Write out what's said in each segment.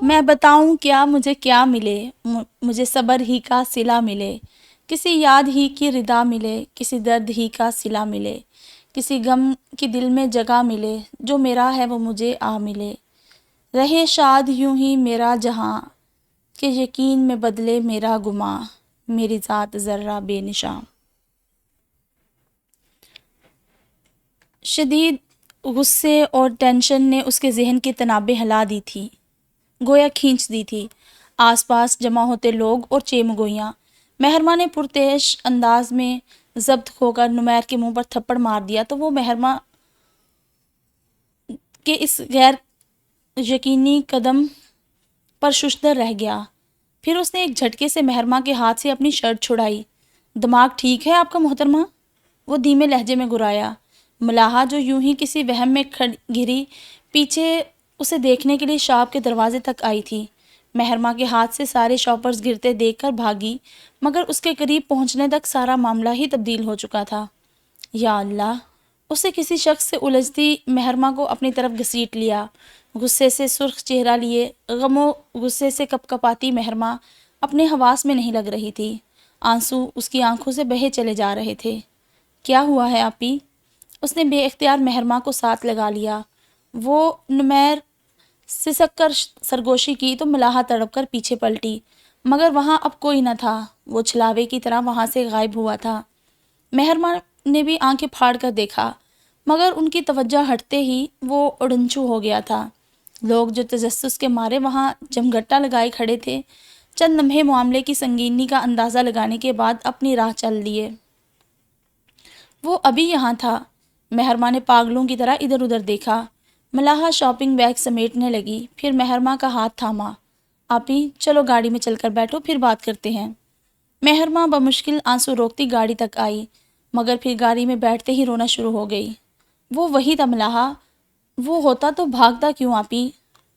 میں بتاؤں کیا مجھے کیا ملے، مجھے صبر ہی کا صلہ ملے، کسی یاد ہی کی ردا ملے، کسی درد ہی کا صلہ ملے، کسی غم کی دل میں جگہ ملے، جو میرا ہے وہ مجھے آ ملے، رہے شاد یوں ہی میرا جہاں، کہ یقین میں بدلے میرا گماں، میری ذات ذرہ بے نشاں۔ شدید غصے اور ٹینشن نے اس کے ذہن کی تنابیں ہلا دی تھی، گویا کھینچ دی تھی۔ آس پاس جمع ہوتے لوگ اور چیمگوئیاں۔ مہرماں نے پرتعش انداز میں ضبط کھو کر نمیر کے منہ پر تھپڑ مار دیا تو وہ مہرماں کے اس غیر یقینی قدم پر ششدر رہ گیا۔ پھر اس نے ایک جھٹکے سے مہرماں کے ہاتھ سے اپنی شرٹ چھڑائی۔ دماغ ٹھیک ہے آپ کا محترمہ؟ وہ دھیمے لہجے میں گرایا۔ ملاحہ جو یوں ہی کسی وہم میں گھری پیچھے اسے دیکھنے کے لیے شاپ کے دروازے تک آئی تھی، مہرماں کے ہاتھ سے سارے شاپرز گرتے دیکھ کر بھاگی، مگر اس کے قریب پہنچنے تک سارا معاملہ ہی تبدیل ہو چکا تھا۔ یا اللہ! اسے کسی شخص سے الجھتی مہرماں کو اپنی طرف گھسیٹ لیا۔ غصے سے سرخ چہرہ لیے غم و غصے سے کپ کپاتی مہرماں اپنے حواس میں نہیں لگ رہی تھی، آنسو اس کی آنکھوں سے بہے چلے جا رہے تھے۔ کیا ہوا ہے آپی؟ اس نے بے اختیار مہرماں کو ساتھ لگا لیا۔ وہ نمیر سسک کر سرگوشی کی تو ملاحہ تڑپ کر پیچھے پلٹی، مگر وہاں اب کوئی نہ تھا، وہ چھلاوے کی طرح وہاں سے غائب ہوا تھا۔ مہرماں نے بھی آنکھیں پھاڑ کر دیکھا، مگر ان کی توجہ ہٹتے ہی وہ اڑنچو ہو گیا تھا۔ لوگ جو تجسس کے مارے وہاں جمگٹا لگائے کھڑے تھے، چند لمحے معاملے کی سنگینی کا اندازہ لگانے کے بعد اپنی راہ چل دیے۔ وہ ابھی یہاں تھا۔ مہرماں نے پاگلوں کی طرح ادھر ادھر دیکھا۔ ملاحہ شاپنگ بیگ سمیٹنے لگی، پھر مہرماں کا ہاتھ تھاما۔ آپی چلو گاڑی میں چل کر بیٹھو، پھر بات کرتے ہیں۔ مہرماں بمشکل آنسو روکتی گاڑی تک آئی، مگر پھر گاڑی میں بیٹھتے ہی رونا شروع ہو گئی۔ وہ وہی تھا ملاحہ، وہ ہوتا تو بھاگتا کیوں آپی؟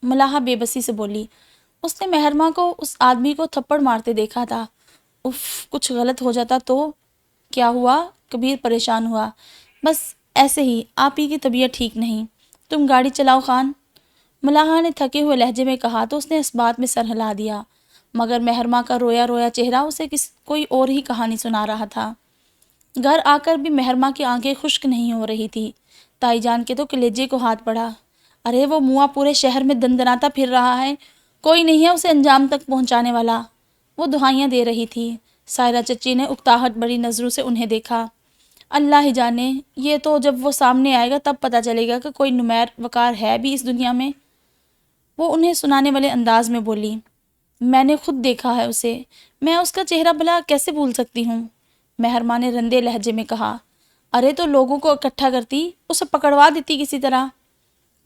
ملاحہ بے بسی سے بولی۔ اس نے مہرماں کو اس آدمی کو تھپڑ مارتے دیکھا تھا۔ اف، کچھ غلط ہو جاتا تو؟ کیا ہوا؟ کبیر پریشان ہوا۔ بس ایسے ہی، آپی کی طبیعت ٹھیک نہیں، تم گاڑی چلاؤ خان۔ ملاحہ نے تھکے ہوئے لہجے میں کہا تو اس نے اس بات میں سر ہلا دیا، مگر مہرماں کا رویا رویا چہرہ اسے کوئی اور ہی کہانی سنا رہا تھا۔ گھر آ کر بھی مہرماں کی آنکھیں خشک نہیں ہو رہی تھی۔ تائی جان کے تو کلیجے کو ہاتھ پڑا۔ ارے وہ موا پورے شہر میں دندناتا پھر رہا ہے، کوئی نہیں ہے اسے انجام تک پہنچانے والا۔ وہ دہائیاں دے رہی تھی۔ سائرہ چچی نے اکتاہٹ بڑی نظروں سے انہیں دیکھا۔ اللہ ہی جانے، یہ تو جب وہ سامنے آئے گا تب پتہ چلے گا کہ کوئی نمیر وقار ہے بھی اس دنیا میں۔ وہ انہیں سنانے والے انداز میں بولی، میں نے خود دیکھا ہے اسے، میں اس کا چہرہ بھلا کیسے بھول سکتی ہوں؟ مہرماں نے رندے لہجے میں کہا۔ ارے تو لوگوں کو اکٹھا کرتی، اسے پکڑوا دیتی کسی طرح۔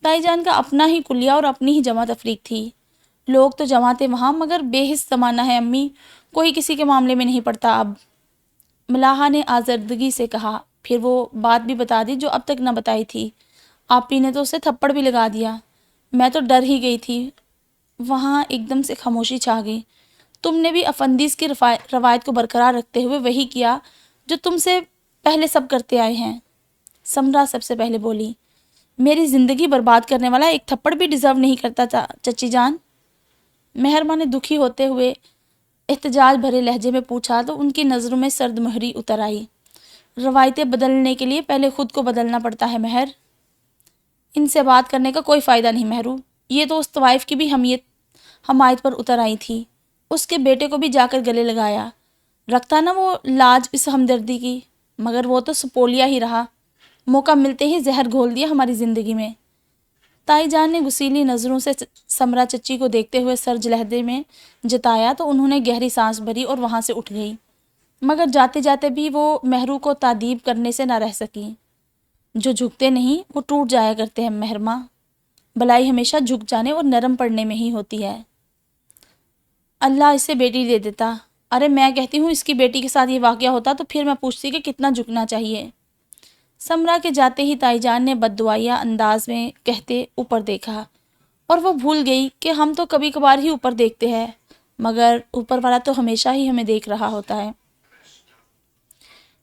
تائی جان کا اپنا ہی کلیہ اور اپنی ہی جمع تفریق تھی۔ لوگ تو جمع تھے وہاں، مگر بے حس زمانہ ہے امی، کوئی کسی کے معاملے میں نہیں پڑتا اب۔ ملاحہ نے آزردگی سے کہا۔ پھر وہ بات بھی بتا دی جو اب تک نہ بتائی تھی۔ آپی نے تو اسے تھپڑ بھی لگا دیا، میں تو ڈر ہی گئی تھی۔ وہاں ایک دم سے خاموشی چھا گئی۔ تم نے بھی افندیس کی روایت کو برقرار رکھتے ہوئے وہی کیا جو تم سے پہلے سب کرتے آئے ہیں۔ سمرا سب سے پہلے بولی۔ میری زندگی برباد کرنے والا ایک تھپڑ بھی ڈیزرو نہیں کرتا تھا چچی جان؟ مہرماں نے دکھی ہوتے ہوئے احتجاج بھرے لہجے میں پوچھا تو ان کی نظروں میں سرد مہری اتر آئی۔ روایتیں بدلنے کے لیے پہلے خود کو بدلنا پڑتا ہے مہر۔ ان سے بات کرنے کا کوئی فائدہ نہیں مہرو، یہ تو اس طوائف کی بھی حمایت پر اتر آئی تھی، اس کے بیٹے کو بھی جا کر گلے لگایا، رکھتا نا وہ لاج اس ہمدردی کی، مگر وہ تو سپولیا ہی رہا، موقع ملتے ہی زہر گھول دیا ہماری زندگی میں۔ تائی جان نے غصیلی نظروں سے سمرا چچی کو دیکھتے ہوئے سرج لہجے میں جتایا تو انہوں نے گہری سانس بھری اور وہاں سے اٹھ گئی، مگر جاتے جاتے بھی وہ مہرو کو تادیب کرنے سے نہ رہ سکی۔ جو جھکتے نہیں وہ ٹوٹ جایا کرتے ہیں مہرماں، بلائی ہمیشہ جھک جانے اور نرم پڑنے میں ہی ہوتی ہے۔ اللہ اسے بیٹی دے دیتا۔ ارے میں کہتی ہوں اس کی بیٹی کے ساتھ یہ واقعہ ہوتا تو پھر میں پوچھتی کہ کتنا جھکنا چاہیے۔ سمرا کے جاتے ہی تائی جان نے بددعائیہ انداز میں کہتے اوپر دیکھا، اور وہ بھول گئی کہ ہم تو کبھی کبھار ہی اوپر دیکھتے ہیں، مگر اوپر والا تو ہمیشہ ہی ہمیں دیکھ رہا ہوتا ہے۔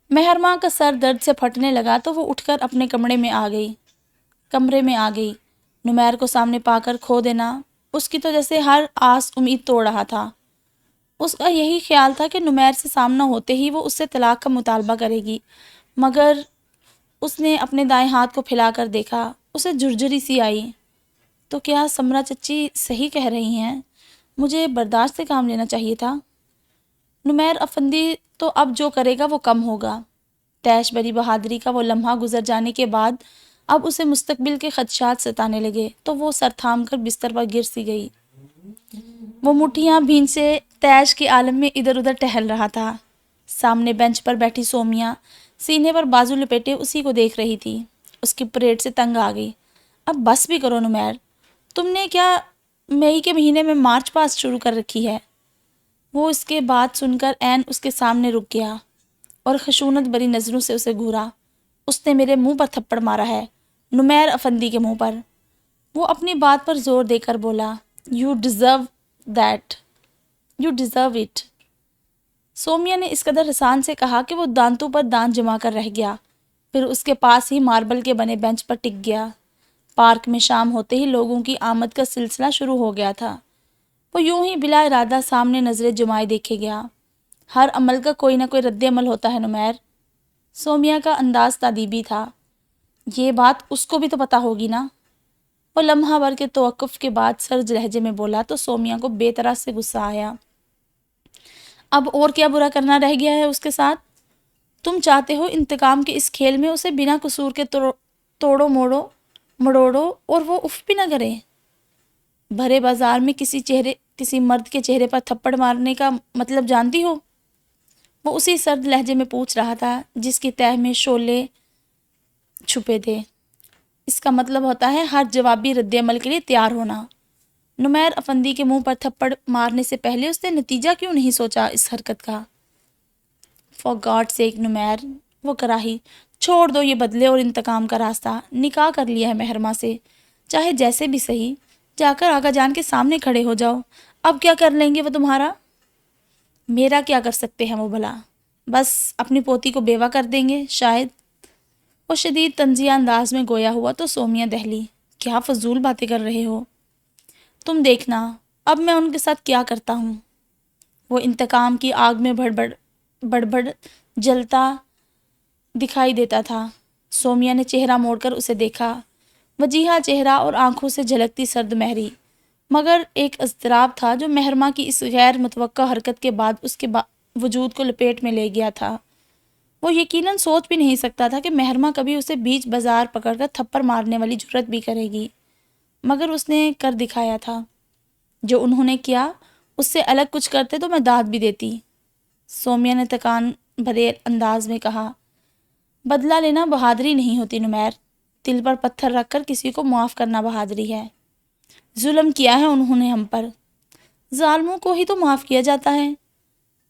مہرماں کا سر درد سے پھٹنے لگا تو وہ اٹھ کر اپنے کمرے میں آ گئی۔ نمیر کو سامنے پا کر کھو دینا اس کی تو جیسے ہر آس امید توڑ رہا تھا۔ اس کا یہی خیال تھا کہ نمیر سے سامنا ہوتے ہی وہ اس سے طلاق کا مطالبہ کرے گی، مگر اس نے اپنے دائیں ہاتھ کو پھیلا کر دیکھا، اسے جھرجھری سی آئی۔ تو کیا سمرا چچی صحیح کہہ رہی ہیں؟ مجھے برداشت سے کام لینا چاہیے تھا۔ نمیر افندی تو اب جو کرے گا وہ کم ہوگا۔ تیش بری بہادری کا وہ لمحہ گزر جانے کے بعد اب اسے مستقبل کے خدشات ستانے لگے تو وہ سر تھام کر بستر پر گر سی گئی۔ وہ مٹھیاں بھینچے تیش کے عالم میں ادھر ادھر ٹہل رہا تھا۔ سامنے بینچ پر بیٹھی سومیا سینے پر بازو لپیٹے اسی کو دیکھ رہی تھی۔ اس کی پریڈ سے تنگ آ گئی۔ اب بس بھی کرو نمیر، تم نے کیا مئی کے مہینے میں مارچ پاسٹ شروع کر رکھی ہے؟ وہ اس کے بات سن کر عین اس کے سامنے رک گیا اور خشونت بری نظروں سے اسے گھورا۔ اس نے میرے منہ پر تھپڑ مارا ہے، نمیر افندی کے منہ پر۔ وہ اپنی بات پر زور دے کر بولا، you deserve that, you deserve it. Saumya نے اس قدر حسان سے کہا کہ وہ دانتوں پر دانت جما کر رہ گیا، پھر اس کے پاس ہی ماربل کے بنے بینچ پر ٹک گیا۔ پارک میں شام ہوتے ہی لوگوں کی آمد کا سلسلہ شروع ہو گیا تھا۔ وہ یوں ہی بلا ارادہ سامنے نظریں جمائے دیکھے گیا۔ ہر عمل کا کوئی نہ کوئی رد عمل ہوتا ہے نمیر۔ سومیا کا انداز تادیبی تھا۔ یہ بات اس کو بھی تو پتہ ہوگی نا؟ وہ لمحہ بھر کے توقف کے بعد سرد لہجے میں بولا تو سومیا کو بے طرح سے غصہ آیا۔ اب اور کیا برا کرنا رہ گیا ہے اس کے ساتھ؟ تم چاہتے ہو انتقام کے اس کھیل میں اسے بنا قصور کے توڑو مڑوڑو اور وہ اف بھی نہ کرے؟ بھرے بازار میں کسی مرد کے چہرے پر تھپڑ مارنے کا مطلب جانتی ہو؟ وہ اسی سرد لہجے میں پوچھ رہا تھا جس کی تہہ میں شعلے چھپے تھے۔ اس کا مطلب ہوتا ہے ہر جوابی رد عمل کے لیے تیار ہونا۔ نمیر افندی کے منہ پر تھپڑ مارنے سے پہلے اس نے نتیجہ کیوں نہیں سوچا اس حرکت کا؟ فار گاڈ سیک نمیر، وہ کراہی، چھوڑ دو یہ بدلے اور انتقام کا راستہ۔ نکاح کر لیا ہے مہرما سے، چاہے جیسے بھی صحیح، جا کر آقا جان کے سامنے کھڑے ہو جاؤ۔ اب کیا کر لیں گے وہ تمہارا؟ میرا کیا کر سکتے ہیں وہ بھلا؟ بس اپنی پوتی کو بیوہ کر دیں گے شاید۔ وہ شدید طنزیہ انداز میں گویا ہوا تو سومیا دہلی، کیا فضول باتیں کر رہے ہو؟ تم دیکھنا اب میں ان کے ساتھ کیا کرتا ہوں۔ وہ انتقام کی آگ میں بڑبڑ جلتا دکھائی دیتا تھا۔ سومیا نے چہرہ موڑ کر اسے دیکھا، وجیہہ چہرہ اور آنکھوں سے جھلکتی سرد مہری، مگر ایک اضطراب تھا جو مہرما کی اس غیر متوقع حرکت کے بعد اس کے وجود کو لپیٹ میں لے گیا تھا۔ وہ یقیناً سوچ بھی نہیں سکتا تھا کہ مہرما کبھی اسے بیچ بازار پکڑ کر تھپڑ مارنے والی جرات بھی کرے گی، مگر اس نے کر دکھایا تھا۔ جو انہوں نے کیا اس سے الگ کچھ کرتے تو میں داد بھی دیتی۔ سومیا نے تکان بھرے انداز میں کہا، بدلہ لینا بہادری نہیں ہوتی نمیر، دل پر پتھر رکھ کر کسی کو معاف کرنا بہادری ہے۔ ظلم کیا ہے انہوں نے ہم پر، ظالموں کو ہی تو معاف کیا جاتا ہے۔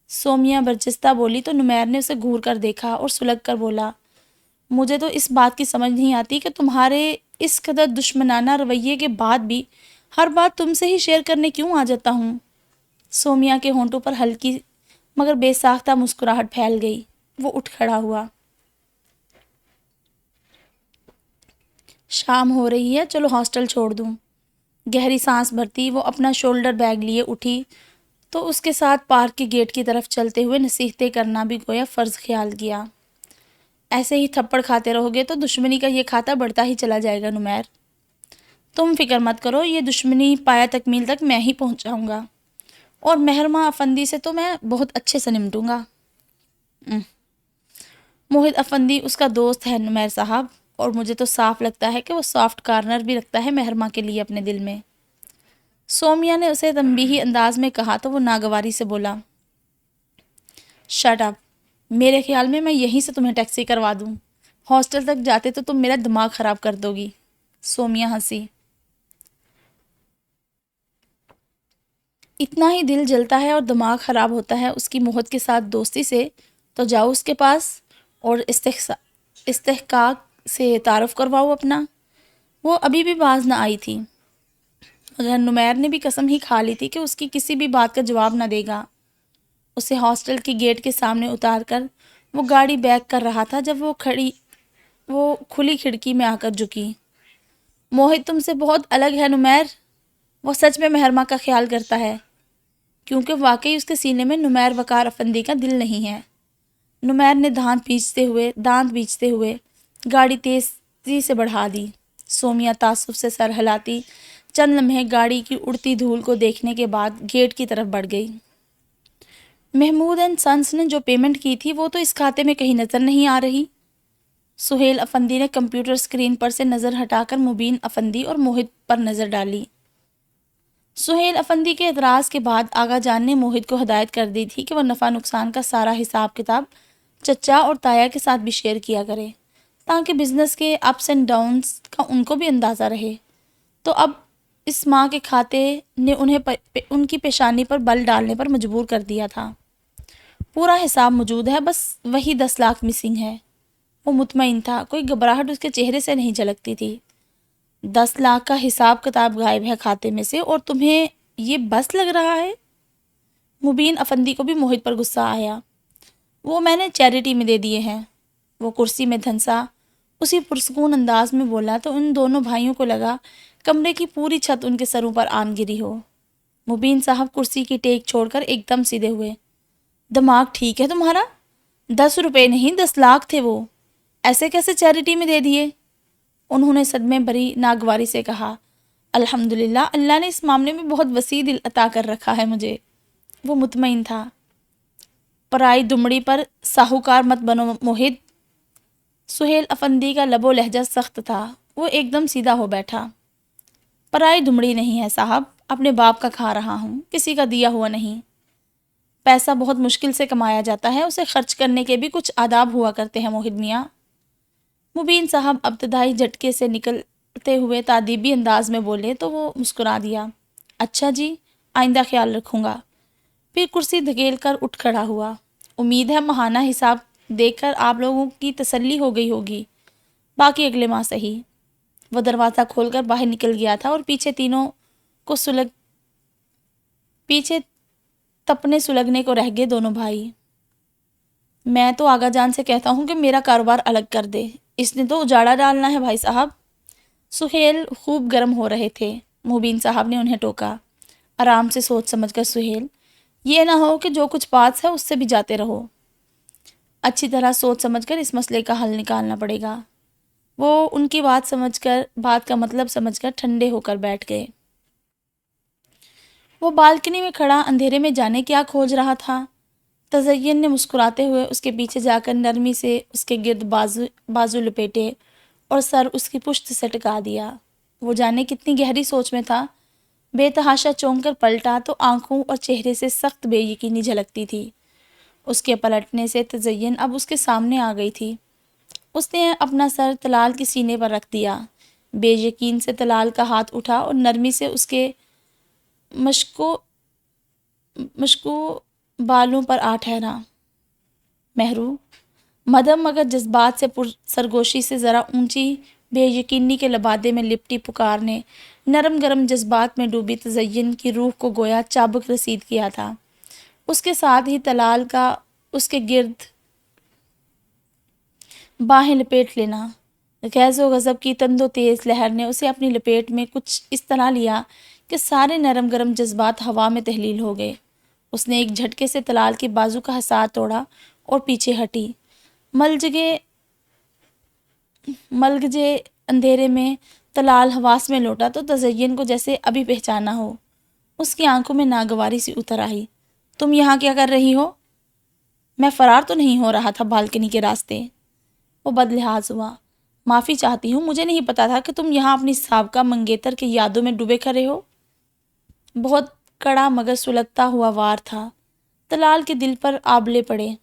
سومیا برجستہ بولی تو نمیر نے اسے گھور کر دیکھا اور سلگ کر بولا، مجھے تو اس بات کی سمجھ نہیں آتی کہ تمہارے اس قدر دشمنانہ رویے کے بعد بھی ہر بات تم سے ہی شیئر کرنے کیوں آ جاتا ہوں۔ سومیا کے ہونٹوں پر ہلکی مگر بے ساختہ مسکراہٹ پھیل گئی۔ وہ اٹھ کھڑا ہوا۔ شام ہو رہی ہے، چلو ہاسٹل چھوڑ دوں۔ گہری سانس بھرتی وہ اپنا شولڈر بیگ لیے اٹھی تو اس کے ساتھ پارک کے گیٹ کی طرف چلتے ہوئے نصیحتیں کرنا بھی گویا فرض خیال کیا۔ ایسے ہی تھپڑ کھاتے رہو گے تو دشمنی کا یہ کھاتا بڑھتا ہی چلا جائے گا نمیر۔ تم فکر مت کرو، یہ دشمنی پایا تکمیل تک میں ہی پہنچاؤں گا، اور مہرما افندی سے تو میں بہت اچھے سے نمٹوں گا۔ موہت افندی اس کا دوست ہے نمیر صاحب، اور مجھے تو صاف لگتا ہے کہ وہ سافٹ کارنر بھی رکھتا ہے مہرما کے لیے اپنے دل میں۔ سومیا نے اسے تنبیہی انداز میں کہا تو وہ ناگواری سے بولا، شٹ اپ، میرے خیال میں یہیں سے تمہیں ٹیکسی کروا دوں، ہاسٹل تک جاتے تو تم میرا دماغ خراب کر دو گی۔ سومیا ہنسی، اتنا ہی دل جلتا ہے اور دماغ خراب ہوتا ہے اس کی موہت کے ساتھ دوستی سے تو جاؤ اس کے پاس اور استحقاق سے تعارف کرواؤ اپنا۔ وہ ابھی بھی باز نہ آئی تھی، مگر نمیر نے بھی قسم ہی کھا لی تھی کہ اس کی کسی بھی بات کا جواب نہ دے گا۔ اسے ہاسٹل کی گیٹ کے سامنے اتار کر وہ گاڑی بیک کر رہا تھا جب وہ کھلی کھڑکی میں آ کر جھکی۔ موہت تم سے بہت الگ ہے نمیر، وہ سچ میں مہرمہ کا خیال کرتا ہے، کیونکہ واقعی اس کے سینے میں نمیر وقار افندی کا دل نہیں ہے۔ نمیر نے دانت بیچتے ہوئے گاڑی تیزی سے بڑھا دی۔ سومیا تعصب سے سر ہلاتی چند لمحے گاڑی کی اڑتی دھول کو دیکھنے کے بعد گیٹ کی طرف بڑھ گئی۔ محمود اینڈ سنس نے جو پیمنٹ کی تھی وہ تو اس کھاتے میں کہیں نظر نہیں آ رہی۔ سہیل افندی نے کمپیوٹر اسکرین پر سے نظر ہٹا کر مبین افندی اور موہت پر نظر ڈالی۔ سہیل افندی کے اعتراض کے بعد آغا جان نے موہت کو ہدایت کر دی تھی کہ وہ نفع نقصان کا سارا حساب کتاب چچا اور تایا کے ساتھ بھی شیئر کیا کرے، تاکہ بزنس کے اپس اینڈ ڈاؤنز کا ان کو بھی اندازہ رہے۔ تو اب اس ماں کے کھاتے نے انہیں ان کی پیشانی پر بل ڈالنے پر مجبور کر دیا تھا۔ پورا حساب موجود ہے، بس وہی 10 لاکھ مسنگ ہے۔ وہ مطمئن تھا، کوئی گھبراہٹ اس کے چہرے سے نہیں جھلکتی تھی۔ 10 لاکھ کا حساب کتاب غائب ہے کھاتے میں سے، اور تمہیں یہ بس لگ رہا ہے؟ مبین افندی کو بھی موہت پر غصہ آیا۔ وہ میں نے چیریٹی میں دے دیے ہیں۔ وہ کرسی میں دھنسا اسی پرسکون انداز میں بولا تو ان دونوں بھائیوں کو لگا کمرے کی پوری چھت ان کے سروں پر آن گری ہو۔ مبین صاحب کرسی کی ٹیک چھوڑ کر ایک دم سیدھے ہوئے۔ دماغ ٹھیک ہے تمہارا؟ 10 روپے نہیں 10 لاکھ تھے وہ، ایسے کیسے چیریٹی میں دے دیے؟ انہوں نے صدمے بھری ناگواری سے کہا۔ الحمدللہ، اللہ نے اس معاملے میں بہت وسیع دل عطا کر رکھا ہے مجھے۔ وہ مطمئن تھا۔ پرائی دمڑی پر ساہوکار مت بنو موہت۔ سہیل افندی کا لب و لہجہ سخت تھا۔ وہ ایک دم سیدھا ہو بیٹھا۔ پرائی دمڑی نہیں ہے صاحب، اپنے باپ کا کھا رہا ہوں، کسی کا دیا ہوا نہیں۔ پیسہ بہت مشکل سے کمایا جاتا ہے، اسے خرچ کرنے کے بھی کچھ آداب ہوا کرتے ہیں موہت میاں۔ مبین صاحب ابتدائی جھٹکے سے نکلتے ہوئے تادیبی انداز میں بولے تو وہ مسکرا دیا۔ اچھا جی، آئندہ خیال رکھوں گا۔ پھر کرسی دھکیل کر اٹھ کھڑا ہوا۔ امید ہے ماہانہ حساب دیکھ کر آپ لوگوں کی تسلی ہو گئی ہوگی، باقی اگلے ماہ صحیح۔ وہ دروازہ کھول کر باہر نکل گیا تھا اور پیچھے تپنے سلگنے کو رہ گئے دونوں بھائی۔ میں تو آغا جان سے کہتا ہوں کہ میرا کاروبار الگ کر دے، اس نے تو اجاڑا ڈالنا ہے بھائی صاحب۔ سہیل خوب گرم ہو رہے تھے۔ مبین صاحب نے انہیں ٹوکا۔ آرام سے سوچ سمجھ کر سہیل، یہ نہ ہو کہ جو کچھ پاس ہے اس سے بھی جاتے رہو۔ اچھی طرح سوچ سمجھ کر اس مسئلے کا حل نکالنا پڑے گا۔ وہ ان کی بات کا مطلب سمجھ کر ٹھنڈے ہو کر بیٹھ گئے۔ وہ بالکنی میں کھڑا اندھیرے میں جانے کیا کھوج رہا تھا۔ تزین نے مسکراتے ہوئے اس کے پیچھے جا کر نرمی سے اس کے گرد بازو لپیٹے اور سر اس کی پشت سے ٹکا دیا۔ وہ جانے کتنی گہری سوچ میں تھا۔ بے تحاشا چونک کر پلٹا تو آنکھوں اور چہرے سے سخت بے یقینی جھلکتی تھی۔ اس کے پلٹنے سے تزین اب اس کے سامنے آ گئی تھی۔ اس نے اپنا سر طلال کے سینے پر رکھ دیا۔ بے یقین سے طلال کا ہاتھ اٹھا اور نرمی سے اس کے مشکو بالوں پر آ ٹھہرا۔ مہرو، مدھم مگر جذبات سے سرگوشی سے ذرا اونچی بے یقینی کے لبادے میں لپٹی پکار نے نرم گرم جذبات میں ڈوبی تزین کی روح کو گویا چابک رسید کیا تھا۔ اس کے ساتھ ہی طلال کا اس کے گرد باہیں لپیٹ لینا۔ غیظ و غضب کی تند و تیز لہر نے اسے اپنی لپیٹ میں کچھ اس طرح لیا کہ سارے نرم گرم جذبات ہوا میں تحلیل ہو گئے۔ اس نے ایک جھٹکے سے طلال کے بازو کا حصار توڑا اور پیچھے ہٹی۔ ملگجے اندھیرے میں طلال حواس میں لوٹا تو تزین کو جیسے ابھی پہچانا ہو۔ اس کی آنکھوں میں ناگواری سی اتر آئی۔ تم یہاں کیا کر رہی ہو؟ میں فرار تو نہیں ہو رہا تھا بالکنی کے راستے؟ وہ بدلحاظ ہوا۔ معافی چاہتی ہوں، مجھے نہیں پتا تھا کہ تم یہاں اپنی سابقہ منگیتر کی یادوں میں ڈوبے کھڑے ہو۔ بہت کڑا مگر سلگتا ہوا وار تھا۔ طلال کے دل پر آبلے پڑے۔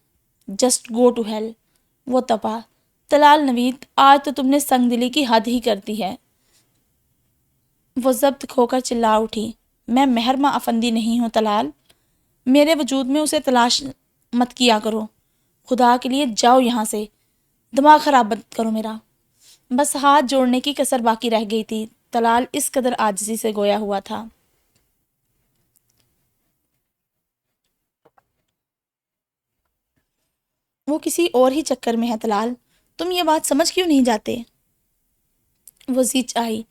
جسٹ گو ٹو ہیل، وہ تپا۔ طلال نوید، آج تو تم نے سنگ دلی کی حد ہی کر دی ہے۔ وہ ضبط کھو کر چلا اٹھی۔ میں مہرمہ افندی نہیں ہوں طلال، میرے وجود میں اسے تلاش مت کیا کرو۔ خدا کے لیے جاؤ یہاں سے، دماغ خراب مت کرو میرا۔ بس ہاتھ جوڑنے کی کسر باقی رہ گئی تھی۔ طلال اس قدر عاجزی سے گویا ہوا تھا۔ وہ کسی اور ہی چکر میں ہے طلال، تم یہ بات سمجھ کیوں نہیں جاتے؟ وہ زچ آئی۔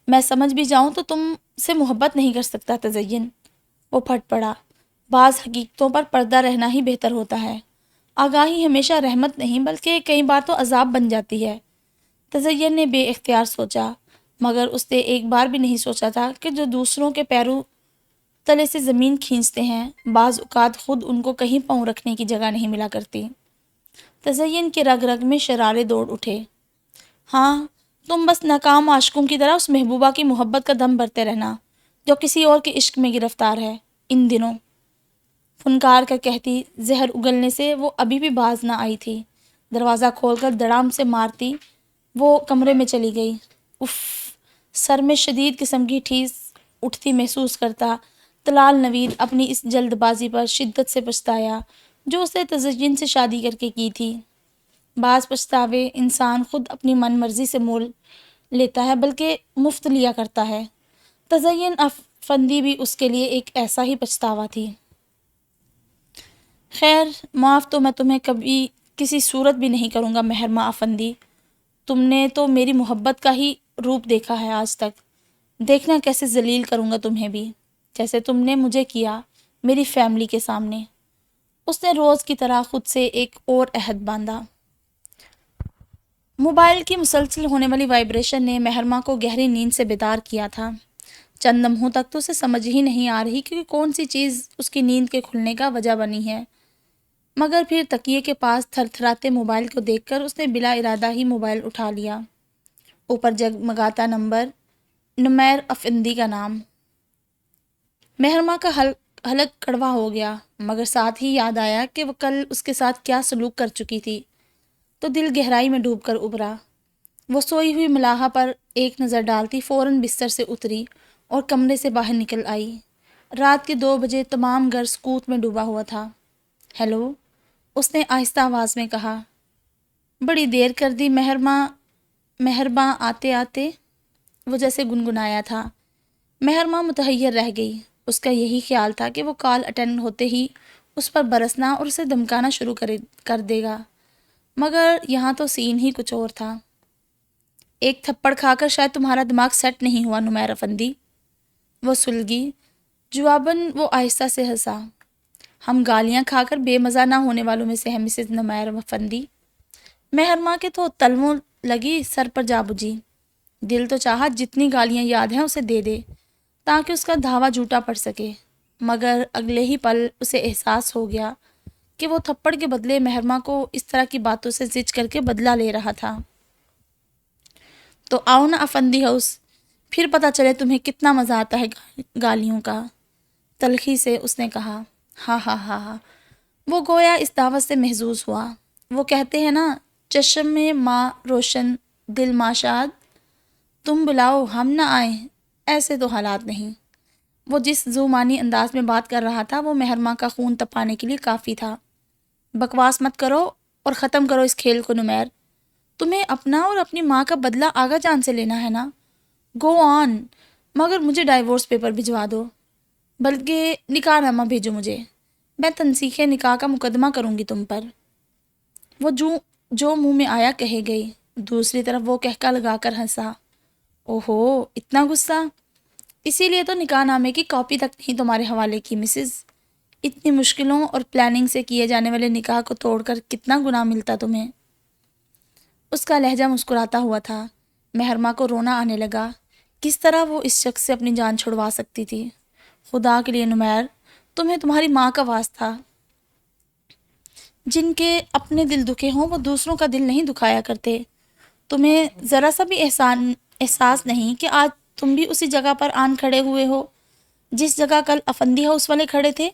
میں سمجھ بھی جاؤں تو تم سے محبت نہیں کر سکتا تزین۔ وہ پھٹ پڑا۔ بعض حقیقتوں پر پردہ رہنا ہی بہتر ہوتا ہے۔ آگاہی ہمیشہ رحمت نہیں بلکہ کئی بار تو عذاب بن جاتی ہے۔ تزین نے بے اختیار سوچا، مگر اس نے ایک بار بھی نہیں سوچا تھا کہ جو دوسروں کے پیروں تلے سے زمین کھینچتے ہیں بعض اوقات خود ان کو کہیں پاؤں رکھنے کی جگہ نہیں ملا کرتی۔ تزین کے رگ رگ میں شرارے دوڑ اٹھے۔ ہاں، تم بس ناکام عاشقوں کی طرح اس محبوبہ کی محبت کا دم بھرتے رہنا جو کسی اور کے عشق میں گرفتار ہے ان دنوں۔ فنکار کا کہتی زہر اگلنے سے وہ ابھی بھی باز نہ آئی تھی۔ دروازہ کھول کر دڑام سے مارتی وہ کمرے میں چلی گئی۔ اف! سر میں شدید قسم کی ٹھیس اٹھتی محسوس کرتا طلال نوید اپنی اس جلد بازی پر شدت سے پچھتایا جو اسے تزین سے شادی کر کے کی تھی۔ بعض پچھتاوے انسان خود اپنی من مرضی سے مول لیتا ہے بلکہ مفت لیا کرتا ہے۔ تزین افندی بھی اس کے لیے ایک ایسا ہی پچھتاوا تھی۔ خیر، معاف تو میں تمہیں کبھی کسی صورت بھی نہیں کروں گا مہرماں افندی۔ تم نے تو میری محبت کا ہی روپ دیکھا ہے آج تک، دیکھنا کیسے ذلیل کروں گا تمہیں بھی، جیسے تم نے مجھے کیا میری فیملی کے سامنے۔ اس نے روز کی طرح خود سے ایک اور عہد باندھا۔ موبائل کی مسلسل ہونے والی وائبریشن نے مہرماں کو گہری نیند سے بیدار کیا تھا۔ چند لمحوں تک تو اسے سمجھ ہی نہیں آ رہی کہ کون سی چیز اس کی نیند کے کھلنے کا وجہ بنی ہے، مگر پھر تکیے کے پاس تھر تھراتے موبائل کو دیکھ کر اس نے بلا ارادہ ہی موبائل اٹھا لیا۔ اوپر جگمگاتا نمبر، نمیر افندی کا نام۔ مہرماں کا حلق کڑوا ہو گیا، مگر ساتھ ہی یاد آیا کہ وہ کل اس کے ساتھ کیا سلوک کر چکی تھی تو دل گہرائی میں ڈوب کر ابھرا۔ وہ سوئی ہوئی ملاحہ پر ایک نظر ڈالتی فوراً بستر سے اتری اور کمرے سے باہر نکل آئی۔ رات کے 2 بجے تمام گھر سکوت میں ڈوبا ہوا تھا۔ ہیلو، اس نے آہستہ آواز میں کہا۔ بڑی دیر کر دی مہرباں آتے آتے، وہ جیسے گنگنایا تھا۔ مہرماں متحیر رہ گئی۔ اس کا یہی خیال تھا کہ وہ کال اٹینڈ ہوتے ہی اس پر برسنا اور اسے دھمکانا شروع کر دے گا، مگر یہاں تو سین ہی کچھ اور تھا۔ ایک تھپڑ کھا کر شاید تمہارا دماغ سیٹ نہیں ہوا نمیر افندی، وہ سلگی۔ جواباً وہ آہستہ سے ہنسا۔ ہم گالیاں کھا کر بے مزہ نہ ہونے والوں میں سے ہیں مسز نمیر افندی۔ مہرماں کے تو تلووں لگی سر پر جا بجھی۔ دل تو چاہا جتنی گالیاں یاد ہیں اسے دے دے تاکہ اس کا دھاوا جھوٹا پڑ سکے، مگر اگلے ہی پل اسے احساس ہو گیا کہ وہ تھپڑ کے بدلے مہرماں کو اس طرح کی باتوں سے زج کر کے بدلہ لے رہا تھا۔ تو آؤ نا افندی ہاؤس، پھر پتہ چلے تمہیں کتنا مزہ آتا ہے گالیوں کا، تلخی سے اس نے کہا۔ ہاں ہاں ہاں ہاں، وہ گویا اس دعوت سے محظوظ ہوا۔ وہ کہتے ہیں نا، چشم میں ماں روشن دل ماں شاد، تم بلاؤ ہم نہ آئیں، ایسے تو حالات نہیں۔ وہ جس زومانی انداز میں بات کر رہا تھا وہ مہرماں کا خون تپانے کے لیے کافی تھا۔ بکواس مت کرو اور ختم کرو اس کھیل کو نمیر۔ تمہیں اپنا اور اپنی ماں کا بدلہ آغا جان سے لینا ہے نا، گو آن، مگر مجھے ڈائیورس پیپر بھجوا دو، بلکہ نکاح نامہ بھیجو مجھے، میں تنسیخ نکاح کا مقدمہ کروں گی تم پر۔ وہ جو منہ میں آیا کہے گئی، دوسری طرف وہ کہکا لگا کر ہنسا۔ اوہو، اتنا غصہ؟ اسی لیے تو نکاح نامے کی کاپی تک نہیں تمہارے حوالے کی مسز۔ اتنی مشکلوں اور پلاننگ سے کیے جانے والے نکاح کو توڑ کر کتنا گناہ ملتا تمہیں۔ اس کا لہجہ مسکراتا ہوا تھا۔ مہرماں کو رونا آنے لگا۔ کس طرح وہ اس شخص سے اپنی جان چھڑوا سکتی تھی؟ خدا کے لیے نمیر، تمہیں تمہاری ماں کا واسطہ، جن کے اپنے دل دکھے ہوں وہ دوسروں کا دل نہیں دکھایا کرتے۔ تمہیں ذرا سا بھی احساس نہیں کہ آج تم بھی اسی جگہ پر آن کھڑے ہوئے ہو جس جگہ کل افندی ہاؤس والے کھڑے تھے؟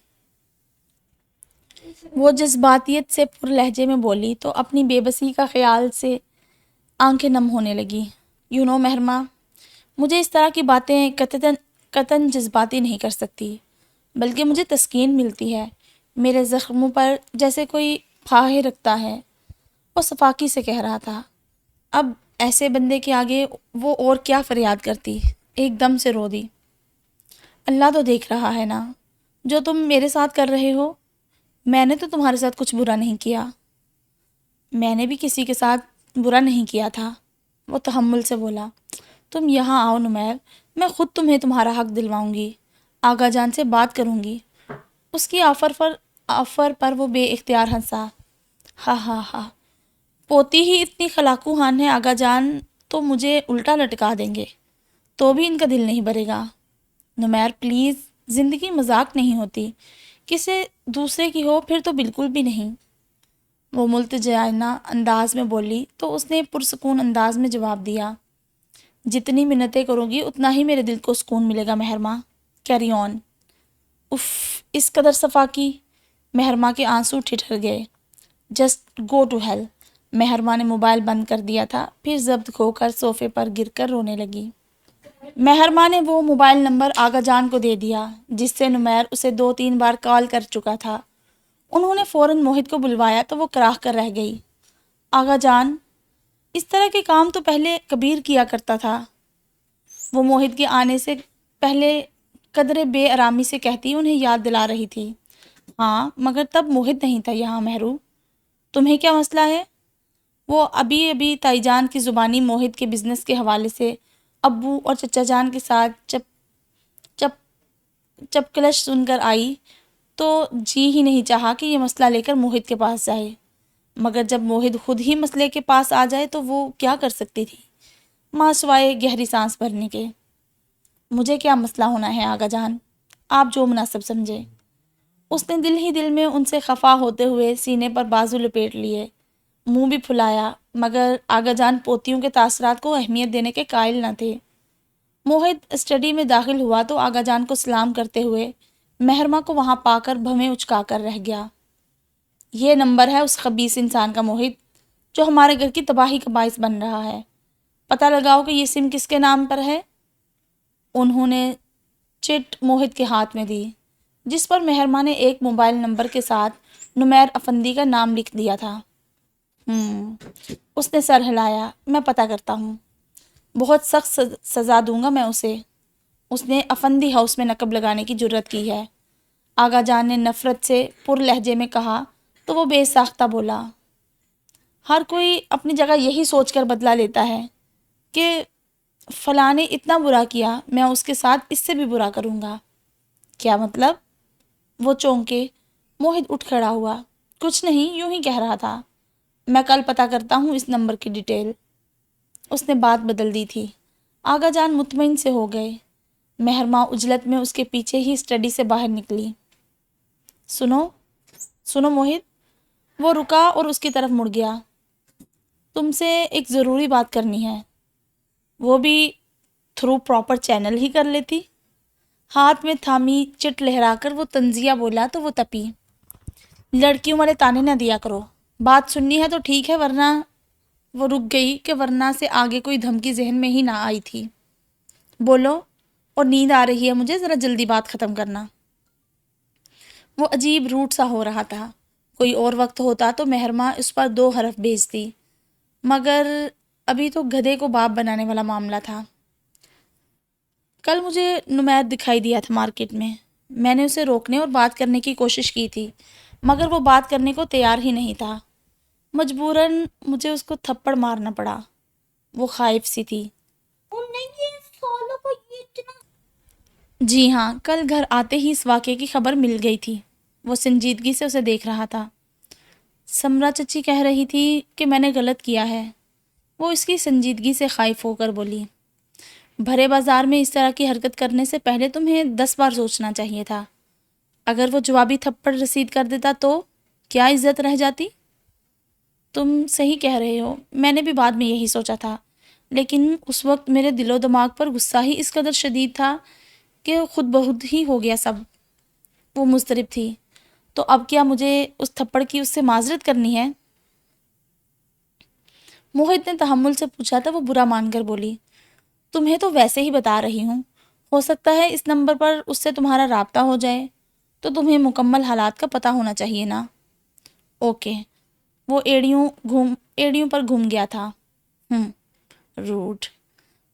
وہ جذباتیت سے پر لہجے میں بولی تو اپنی بے بسی کا خیال سے آنکھیں نم ہونے لگی۔ مہرماں، مجھے اس طرح کی باتیں قطعاً جذباتی نہیں کر سکتی، بلکہ مجھے تسکین ملتی ہے۔ میرے زخموں پر جیسے کوئی پھاہے رکھتا ہے۔ وہ صفاقی سے کہہ رہا تھا۔ اب ایسے بندے کے آگے وہ اور کیا فریاد کرتی؟ ایک دم سے رو دی۔ اللہ تو دیکھ رہا ہے نا جو تم میرے ساتھ کر رہے ہو۔ میں نے تو تمہارے ساتھ کچھ برا نہیں کیا۔ میں نے بھی کسی کے ساتھ برا نہیں کیا تھا، وہ تحمل سے بولا۔ تم یہاں آؤ نمیر، میں خود تمہیں تمہارا حق دلواؤں گی، آغا جان سے بات کروں گی۔ اس کی آفر پر وہ بے اختیار ہنسا۔ ہاں ہاں ہاں، پوتی ہی اتنی خلاقو ہان ہے آغا جان، تو مجھے الٹا لٹکا دیں گے تو بھی ان کا دل نہیں بھرے گا۔ نمیر پلیز، زندگی مذاق نہیں ہوتی، کسی دوسرے کی ہو پھر تو بالکل بھی نہیں، وہ ملتجئانہ انداز میں بولی تو اس نے پرسکون انداز میں جواب دیا، جتنی منتیں کرو گی اتنا ہی میرے دل کو سکون ملے گا مہرماں، کیری آن۔ اف، اس قدر صفا کی؟ مہرماں کے آنسو ٹھٹر گئے۔ Just go to hell. مہرماں نے موبائل بند کر دیا تھا، پھر ضبط کھو کر صوفے پر گر کر رونے لگی۔ مہرماں نے وہ موبائل نمبر آغا جان کو دے دیا جس سے نمیر اسے 2-3 بار کال کر چکا تھا۔ انہوں نے فوراً موہت کو بلوایا تو وہ کراہ کر رہ گئی۔ آغا جان، اس طرح کے کام تو پہلے کبیر کیا کرتا تھا، وہ موہت کے آنے سے پہلے قدرے بے آرامی سے کہتی انہیں یاد دلا رہی تھی۔ ہاں، مگر تب موہت نہیں تھا یہاں مہرو۔ تمہیں کیا مسئلہ ہے؟ وہ ابھی تائی جان کی زبانی موہت کے بزنس کے حوالے سے ابو اور چچا جان کے ساتھ چپکلش سن کر آئی تو جی ہی نہیں چاہا کہ یہ مسئلہ لے کر موہت کے پاس جائے، مگر جب موہت خود ہی مسئلے کے پاس آ جائے تو وہ کیا کر سکتی تھی ماں سوائے گہری سانس بھرنے کے۔ مجھے کیا مسئلہ ہونا ہے آغا جان، آپ جو مناسب سمجھے۔ اس نے دل ہی دل میں ان سے خفا ہوتے ہوئے سینے پر بازو لپیٹ لیے، منہ بھی پھلایا، مگر آغا جان پوتیوں کے تاثرات کو اہمیت دینے کے قائل نہ تھے۔ موہت اسٹڈی میں داخل ہوا تو آغا جان کو سلام کرتے ہوئے مہرماں کو وہاں پا کر بھویں اچکا کر رہ گیا۔ یہ نمبر ہے اس خبیث انسان کا موہت جو ہمارے گھر کی تباہی کا باعث بن رہا ہے، پتہ لگاؤ کہ یہ سم کس کے نام پر ہے۔ انہوں نے چٹ موہت کے ہاتھ میں دی جس پر مہرماں نے ایک موبائل نمبر کے ساتھ نمیر افندی کا نام لکھ دیا تھا۔ اس نے سر ہلایا، میں پتہ کرتا ہوں، بہت سخت سزا دوں گا میں اسے۔ اس نے افندی ہاؤس میں نقب لگانے کی جرت کی ہے، آغا جان نے نفرت سے پر لہجے میں کہا تو وہ بے ساختہ بولا، ہر کوئی اپنی جگہ یہی سوچ کر بدلہ لیتا ہے کہ فلاں نے اتنا برا کیا، میں اس کے ساتھ اس سے بھی برا کروں گا۔ کیا مطلب؟ وہ چونکے۔ موہت اٹھ کھڑا ہوا، کچھ نہیں، یوں ہی کہہ رہا تھا، میں کل پتہ کرتا ہوں اس نمبر کی ڈیٹیل۔ اس نے بات بدل دی تھی۔ آغا جان مطمئن سے ہو گئے۔ مہرماں عجلت میں اس کے پیچھے ہی اسٹڈی سے باہر نکلی۔ سنو موہت۔ وہ رکا اور اس کی طرف مڑ گیا۔ تم سے ایک ضروری بات کرنی ہے، وہ بھی تھرو پراپر چینل ہی کر لیتی۔ ہاتھ میں تھامی چٹ لہرا کر وہ طنزیہ بولا تو وہ تپی، لڑکیوں والے تانے نہ دیا کرو، بات سننی ہے تو ٹھیک ہے، ورنہ۔ وہ رک گئی کہ ورنہ سے آگے کوئی دھمکی ذہن میں ہی نہ آئی تھی۔ بولو، اور نیند آ رہی ہے مجھے، ذرا جلدی بات ختم کرنا۔ وہ عجیب روٹ سا ہو رہا تھا، کوئی اور وقت ہوتا تو مہرماں اس پر 2 حرف بھیجتی، مگر ابھی تو گدھے کو باپ بنانے والا معاملہ تھا۔ کل مجھے نمیر دکھائی دیا تھا مارکیٹ میں نے اسے روکنے اور بات کرنے کی کوشش کی تھی، مگر وہ بات کرنے کو تیار ہی نہیں تھا۔ مجبوراً مجھے اس کو تھپڑ مارنا پڑا، وہ خائف سی تھی۔ جی ہاں، کل گھر آتے ہی اس واقعے کی خبر مل گئی تھی۔ وہ سنجیدگی سے اسے دیکھ رہا تھا۔ سمرا چچی کہہ رہی تھی کہ میں نے غلط کیا ہے، وہ اس کی سنجیدگی سے خائف ہو کر بولی۔ بھرے بازار میں اس طرح کی حرکت کرنے سے پہلے تمہیں 10 بار سوچنا چاہیے تھا۔ اگر وہ جوابی تھپڑ رسید کر دیتا تو کیا عزت رہ جاتی؟ تم صحیح کہہ رہے ہو، میں نے بھی بعد میں یہی سوچا تھا، لیکن اس وقت میرے دل و دماغ پر غصہ ہی اس قدر شدید تھا کہ خود بخود ہی ہو گیا سب۔ وہ مضطرب تھی۔ تو اب کیا مجھے اس تھپڑ کی اس سے معذرت کرنی ہے؟ موہت نے تحمل سے پوچھا تو وہ برا مان کر بولی، تمہیں تو ویسے ہی بتا رہی ہوں، ہو سکتا ہے اس نمبر پر اس سے تمہارا رابطہ ہو جائے تو تمہیں مکمل حالات کا پتہ ہونا چاہیے نا۔ اوکے۔ وہ ایڑیوں پر گھوم گیا تھا۔ روٹ۔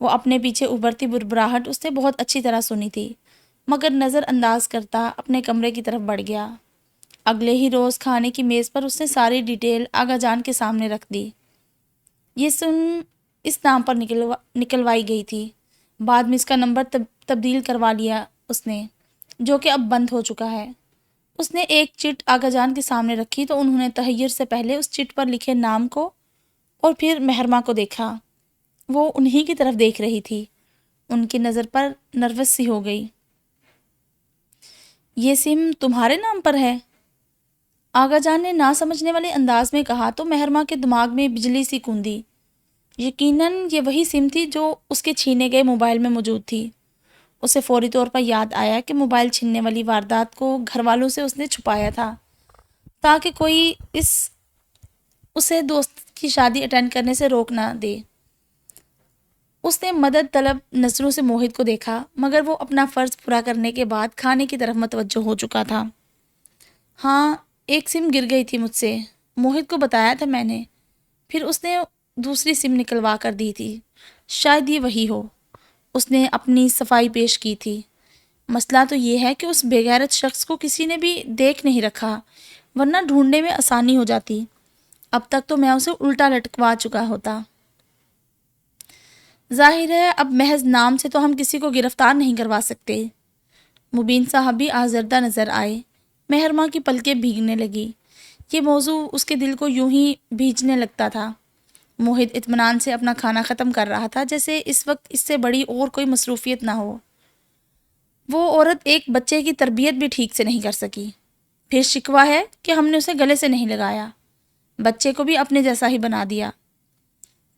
وہ اپنے پیچھے ابھرتی بربراہٹ اس نے بہت اچھی طرح سنی تھی، مگر نظر انداز کرتا اپنے کمرے کی طرف بڑھ گیا۔ اگلے ہی روز کھانے کی میز پر اس نے ساری ڈیٹیل آغا جان کے سامنے رکھ دی۔ یہ سن اس نام پر نکلوائی گئی تھی۔ بعد میں اس کا نمبر تبدیل کروا لیا اس نے، جو کہ اب بند ہو چکا ہے۔ اس نے ایک چٹ آغا جان کے سامنے رکھی تو انہوں نے تحیر سے پہلے اس چٹ پر لکھے نام کو اور پھر مہرماں کو دیکھا۔ وہ انہی کی طرف دیکھ رہی تھی۔ ان کی نظر پر نروس سی ہو گئی۔ یہ سم تمہارے نام پر ہے؟ آغا جان نے نہ سمجھنے والے انداز میں کہا تو مہرماں کے دماغ میں بجلی سی کوندی۔ یقیناً یہ وہی سم تھی جو اس کے چھینے گئے موبائل میں موجود تھی۔ اسے فوری طور پر یاد آیا کہ موبائل چھیننے والی واردات کو گھر والوں سے اس نے چھپایا تھا تاکہ کوئی اسے دوست کی شادی اٹینڈ کرنے سے روک نہ دے۔ اس نے مدد طلب نظروں سے موہت کو دیکھا، مگر وہ اپنا فرض پورا کرنے کے بعد کھانے کی طرف متوجہ ہو چکا تھا۔ ہاں، ایک سم گر گئی تھی مجھ سے، موہت کو بتایا تھا میں نے، پھر اس نے دوسری سم نکلوا کر دی تھی۔ شاید یہ وہی ہو۔ اس نے اپنی صفائی پیش کی تھی۔ مسئلہ تو یہ ہے کہ اس بے غیرت شخص کو کسی نے بھی دیکھ نہیں رکھا، ورنہ ڈھونڈنے میں آسانی ہو جاتی۔ اب تک تو میں اسے الٹا لٹکوا چکا ہوتا۔ ظاہر ہے اب محض نام سے تو ہم کسی کو گرفتار نہیں کروا سکتے۔ مبین صاحب بھی آزردہ نظر آئے۔ مہرماں کی پلکیں بھیگنے لگی۔ یہ موضوع اس کے دل کو یوں ہی بھیجنے لگتا تھا۔ موہت اطمینان سے اپنا کھانا ختم کر رہا تھا، جیسے اس وقت اس سے بڑی اور کوئی مصروفیت نہ ہو۔ وہ عورت ایک بچے کی تربیت بھی ٹھیک سے نہیں کر سکی، پھر شکوہ ہے کہ ہم نے اسے گلے سے نہیں لگایا، بچے کو بھی اپنے جیسا ہی بنا دیا۔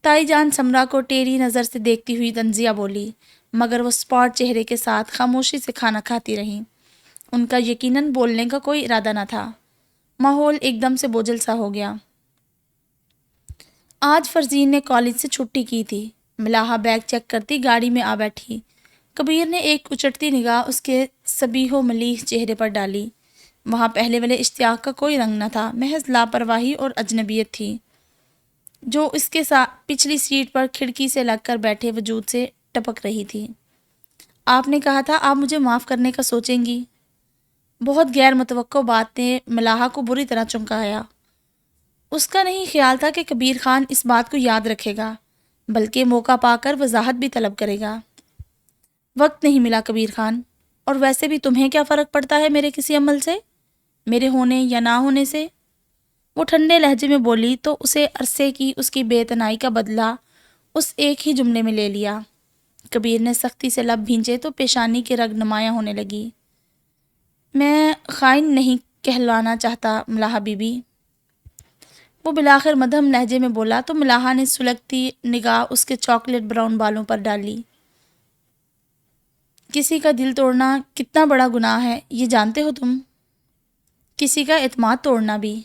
تائی جان سمرا کو ٹیڑھی نظر سے دیکھتی ہوئی تنزیہ بولی، مگر وہ سپاٹ چہرے کے ساتھ خاموشی سے کھانا کھاتی رہیں۔ ان کا یقیناً بولنے کا کوئی ارادہ نہ تھا۔ ماحول ایک دم سے بوجھل سا ہو گیا۔ آج فرزین نے کالج سے چھٹی کی تھی۔ ملاحہ بیگ چیک کرتی گاڑی میں آ بیٹھی۔ کبیر نے ایک اچٹتی نگاہ اس کے صبیح و ملیح چہرے پر ڈالی۔ وہاں پہلے والے اشتیاق کا کوئی رنگ نہ تھا، محض لاپرواہی اور اجنبیت تھی، جو اس کے ساتھ پچھلی سیٹ پر کھڑکی سے لگ کر بیٹھے وجود سے ٹپک رہی تھی۔ آپ نے کہا تھا آپ مجھے معاف کرنے کا سوچیں گی۔ بہت غیر متوقع بات نے ملاحہ کو بری طرح چونکایا۔ اس کا نہیں خیال تھا کہ کبیر خان اس بات کو یاد رکھے گا، بلکہ موقع پا کر وضاحت بھی طلب کرے گا۔ وقت نہیں ملا کبیر خان، اور ویسے بھی تمہیں کیا فرق پڑتا ہے میرے کسی عمل سے، میرے ہونے یا نہ ہونے سے؟ وہ ٹھنڈے لہجے میں بولی تو اسے عرصے کی اس کی بے تنائی کا بدلہ اس ایک ہی جملے میں لے لیا۔ کبیر نے سختی سے لب بھینچے تو پیشانی کی رگ نمایاں ہونے لگی۔ میں خائن نہیں کہلانا چاہتا ملاحہ بی بی، وہ بالآخر مدھم لہجے میں بولا تو ملاحہ نے سلگتی نگاہ اس کے چاکلیٹ براؤن بالوں پر ڈالی۔ کسی کا دل توڑنا کتنا بڑا گناہ ہے یہ جانتے ہو تم؟ کسی کا اعتماد توڑنا بھی،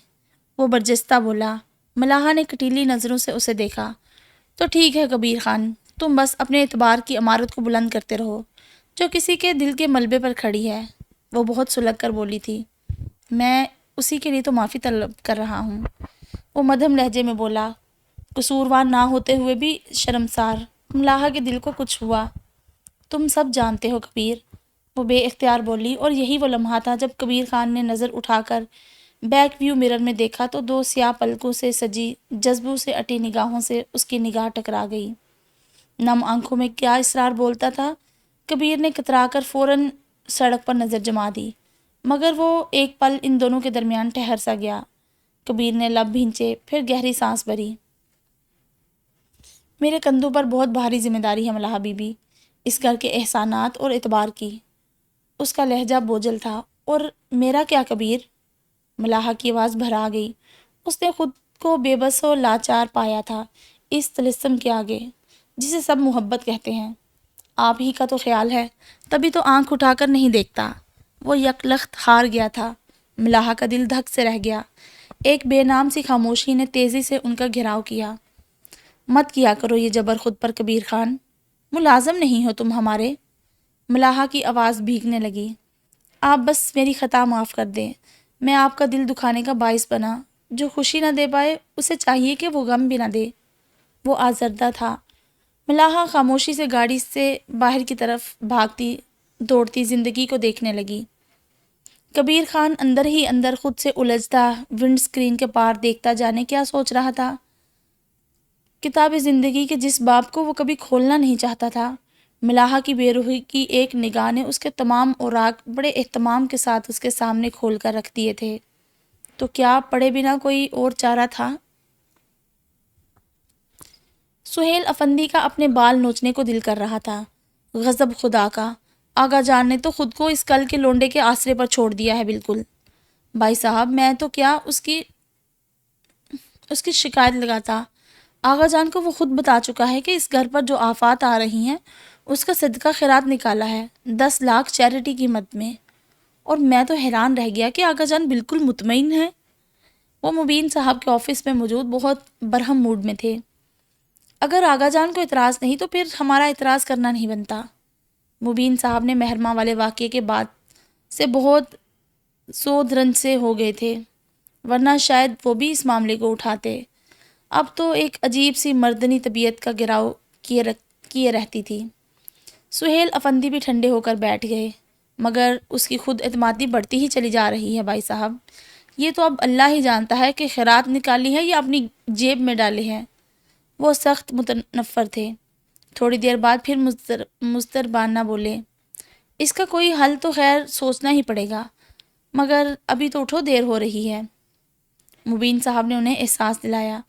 وہ برجستہ بولا۔ ملاحہ نے کٹیلی نظروں سے اسے دیکھا۔ تو ٹھیک ہے کبیر خان، تم بس اپنے اعتبار کی عمارت کو بلند کرتے رہو جو کسی کے دل کے ملبے پر کھڑی ہے۔ وہ بہت سلگ کر بولی تھی۔ میں اسی کے لیے تو معافی طلب کر رہا ہوں، وہ مدھم لہجے میں بولا، قصوروار نہ ہوتے ہوئے بھی شرمسار۔ ملاحہ کے دل کو کچھ ہوا۔ تم سب جانتے ہو کبیر، وہ بے اختیار بولی، اور یہی وہ لمحہ تھا جب کبیر خان نے نظر اٹھا کر بیک ویو مرر میں دیکھا تو دو سیاہ پلکوں سے سجی جذبوں سے اٹی نگاہوں سے اس کی نگاہ ٹکرا گئی۔ نم آنکھوں میں کیا اسرار بولتا تھا؟ کبیر نے کترا کر فوراً سڑک پر نظر جما دی، مگر وہ ایک پل ان دونوں کے درمیان ٹھہر سا گیا۔ کبیر نے لب بھینچے، پھر گہری سانس بھری۔ میرے کندھوں پر بہت بھاری ذمہ داری ہے ملاحہ بی بی، اس گھر کے احسانات اور اعتبار کی۔ اس کا لہجہ بوجھل تھا۔ اور میرا کیا کبیر؟ ملاحہ کی آواز بھرا گئی۔ اس نے خود کو بے بس و لاچار پایا تھا اس طلسم کے آگے جسے سب محبت کہتے ہیں۔ آپ ہی کا تو خیال ہے، تبھی تو آنکھ اٹھا کر نہیں دیکھتا۔ وہ یک لخت ہار گیا تھا۔ ملاحہ کا دل دھک سے رہ گیا۔ ایک بے نام سی خاموشی نے تیزی سے ان کا گھیراؤ کیا۔ مت کیا کرو یہ جبر خود پر کبیر خان، ملازم نہیں ہو تم ہمارے۔ ملاحہ کی آواز بھیگنے لگی۔ آپ بس میری خطا معاف کر دیں، میں آپ کا دل دکھانے کا باعث بنا۔ جو خوشی نہ دے پائے اسے چاہیے کہ وہ غم بھی نہ دے۔ وہ آزردہ تھا۔ ملاحہ خاموشی سے گاڑی سے باہر کی طرف بھاگتی دوڑتی زندگی کو دیکھنے لگی۔ کبیر خان اندر ہی اندر خود سے الجھتا ونڈ سکرین کے پار دیکھتا جانے کیا سوچ رہا تھا۔ کتاب زندگی کے جس باب کو وہ کبھی کھولنا نہیں چاہتا تھا، ملاحہ کی بے روحی کی ایک نگاہ نے اس کے تمام اوراق بڑے اہتمام کے ساتھ اس کے سامنے کھول کر رکھ دیے تھے۔ تو کیا پڑھے بنا کوئی اور چارہ تھا؟ سہیل افندی کا اپنے بال نوچنے کو دل کر رہا تھا۔ غضب خدا کا! آغا جان نے تو خود کو اس کل کے لونڈے کے آسرے پر چھوڑ دیا ہے بالکل۔ بھائی صاحب، میں تو کیا اس کی شکایت لگاتا۔ آغا جان کو وہ خود بتا چکا ہے کہ اس گھر پر جو آفات آ رہی ہیں اس کا صدقہ خیرات نکالا ہے 10 لاکھ چیریٹی کی مد میں۔ اور میں تو حیران رہ گیا کہ آغا جان بالکل مطمئن ہیں۔ وہ مبین صاحب کے آفس میں موجود بہت برہم موڈ میں تھے۔ اگر آغا جان کو اعتراض نہیں تو پھر ہمارا اعتراض کرنا نہیں بنتا۔ مبین صاحب نے مہرماں والے واقعے کے بعد سے بہت سود رنج سے ہو گئے تھے، ورنہ شاید وہ بھی اس معاملے کو اٹھاتے۔ اب تو ایک عجیب سی مردنی طبیعت کا گراؤ کیے رہتی تھی۔ سہیل افندی بھی ٹھنڈے ہو کر بیٹھ گئے۔ مگر اس کی خود اعتمادی بڑھتی ہی چلی جا رہی ہے بھائی صاحب۔ یہ تو اب اللہ ہی جانتا ہے کہ خیرات نکالی ہے یا اپنی جیب میں ڈالے ہیں۔ وہ سخت متنفر تھے۔ تھوڑی دیر بعد پھر مضطربانہ بولے، اس کا کوئی حل تو خیر سوچنا ہی پڑے گا، مگر ابھی تو اٹھو، دیر ہو رہی ہے۔ مبین صاحب نے انہیں احساس دلایا۔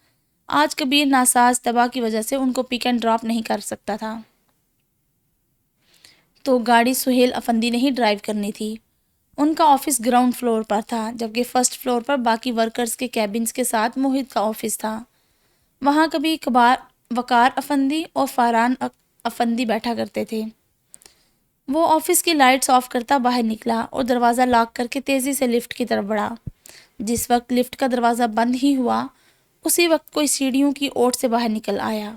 آج کبیر ناساز تباہ کی وجہ سے ان کو پک اینڈ ڈراپ نہیں کر سکتا تھا، تو گاڑی سہیل افندی نے ہی ڈرائیو کرنی تھی۔ ان کا آفس گراؤنڈ فلور پر تھا، جبکہ فرسٹ فلور پر باقی ورکرز کے کیبنز کے ساتھ موہت کا آفس تھا۔ وہاں کبھی کبھار وقار افندی اور فاران افندی بیٹھا کرتے تھے۔ وہ آفس کی لائٹس آف کرتا باہر نکلا اور دروازہ لاک کر کے تیزی سے لفٹ کی طرف بڑھا۔ جس وقت لفٹ کا دروازہ بند ہی ہوا، اسی وقت کوئی سیڑھیوں کی اوٹ سے باہر نکل آیا۔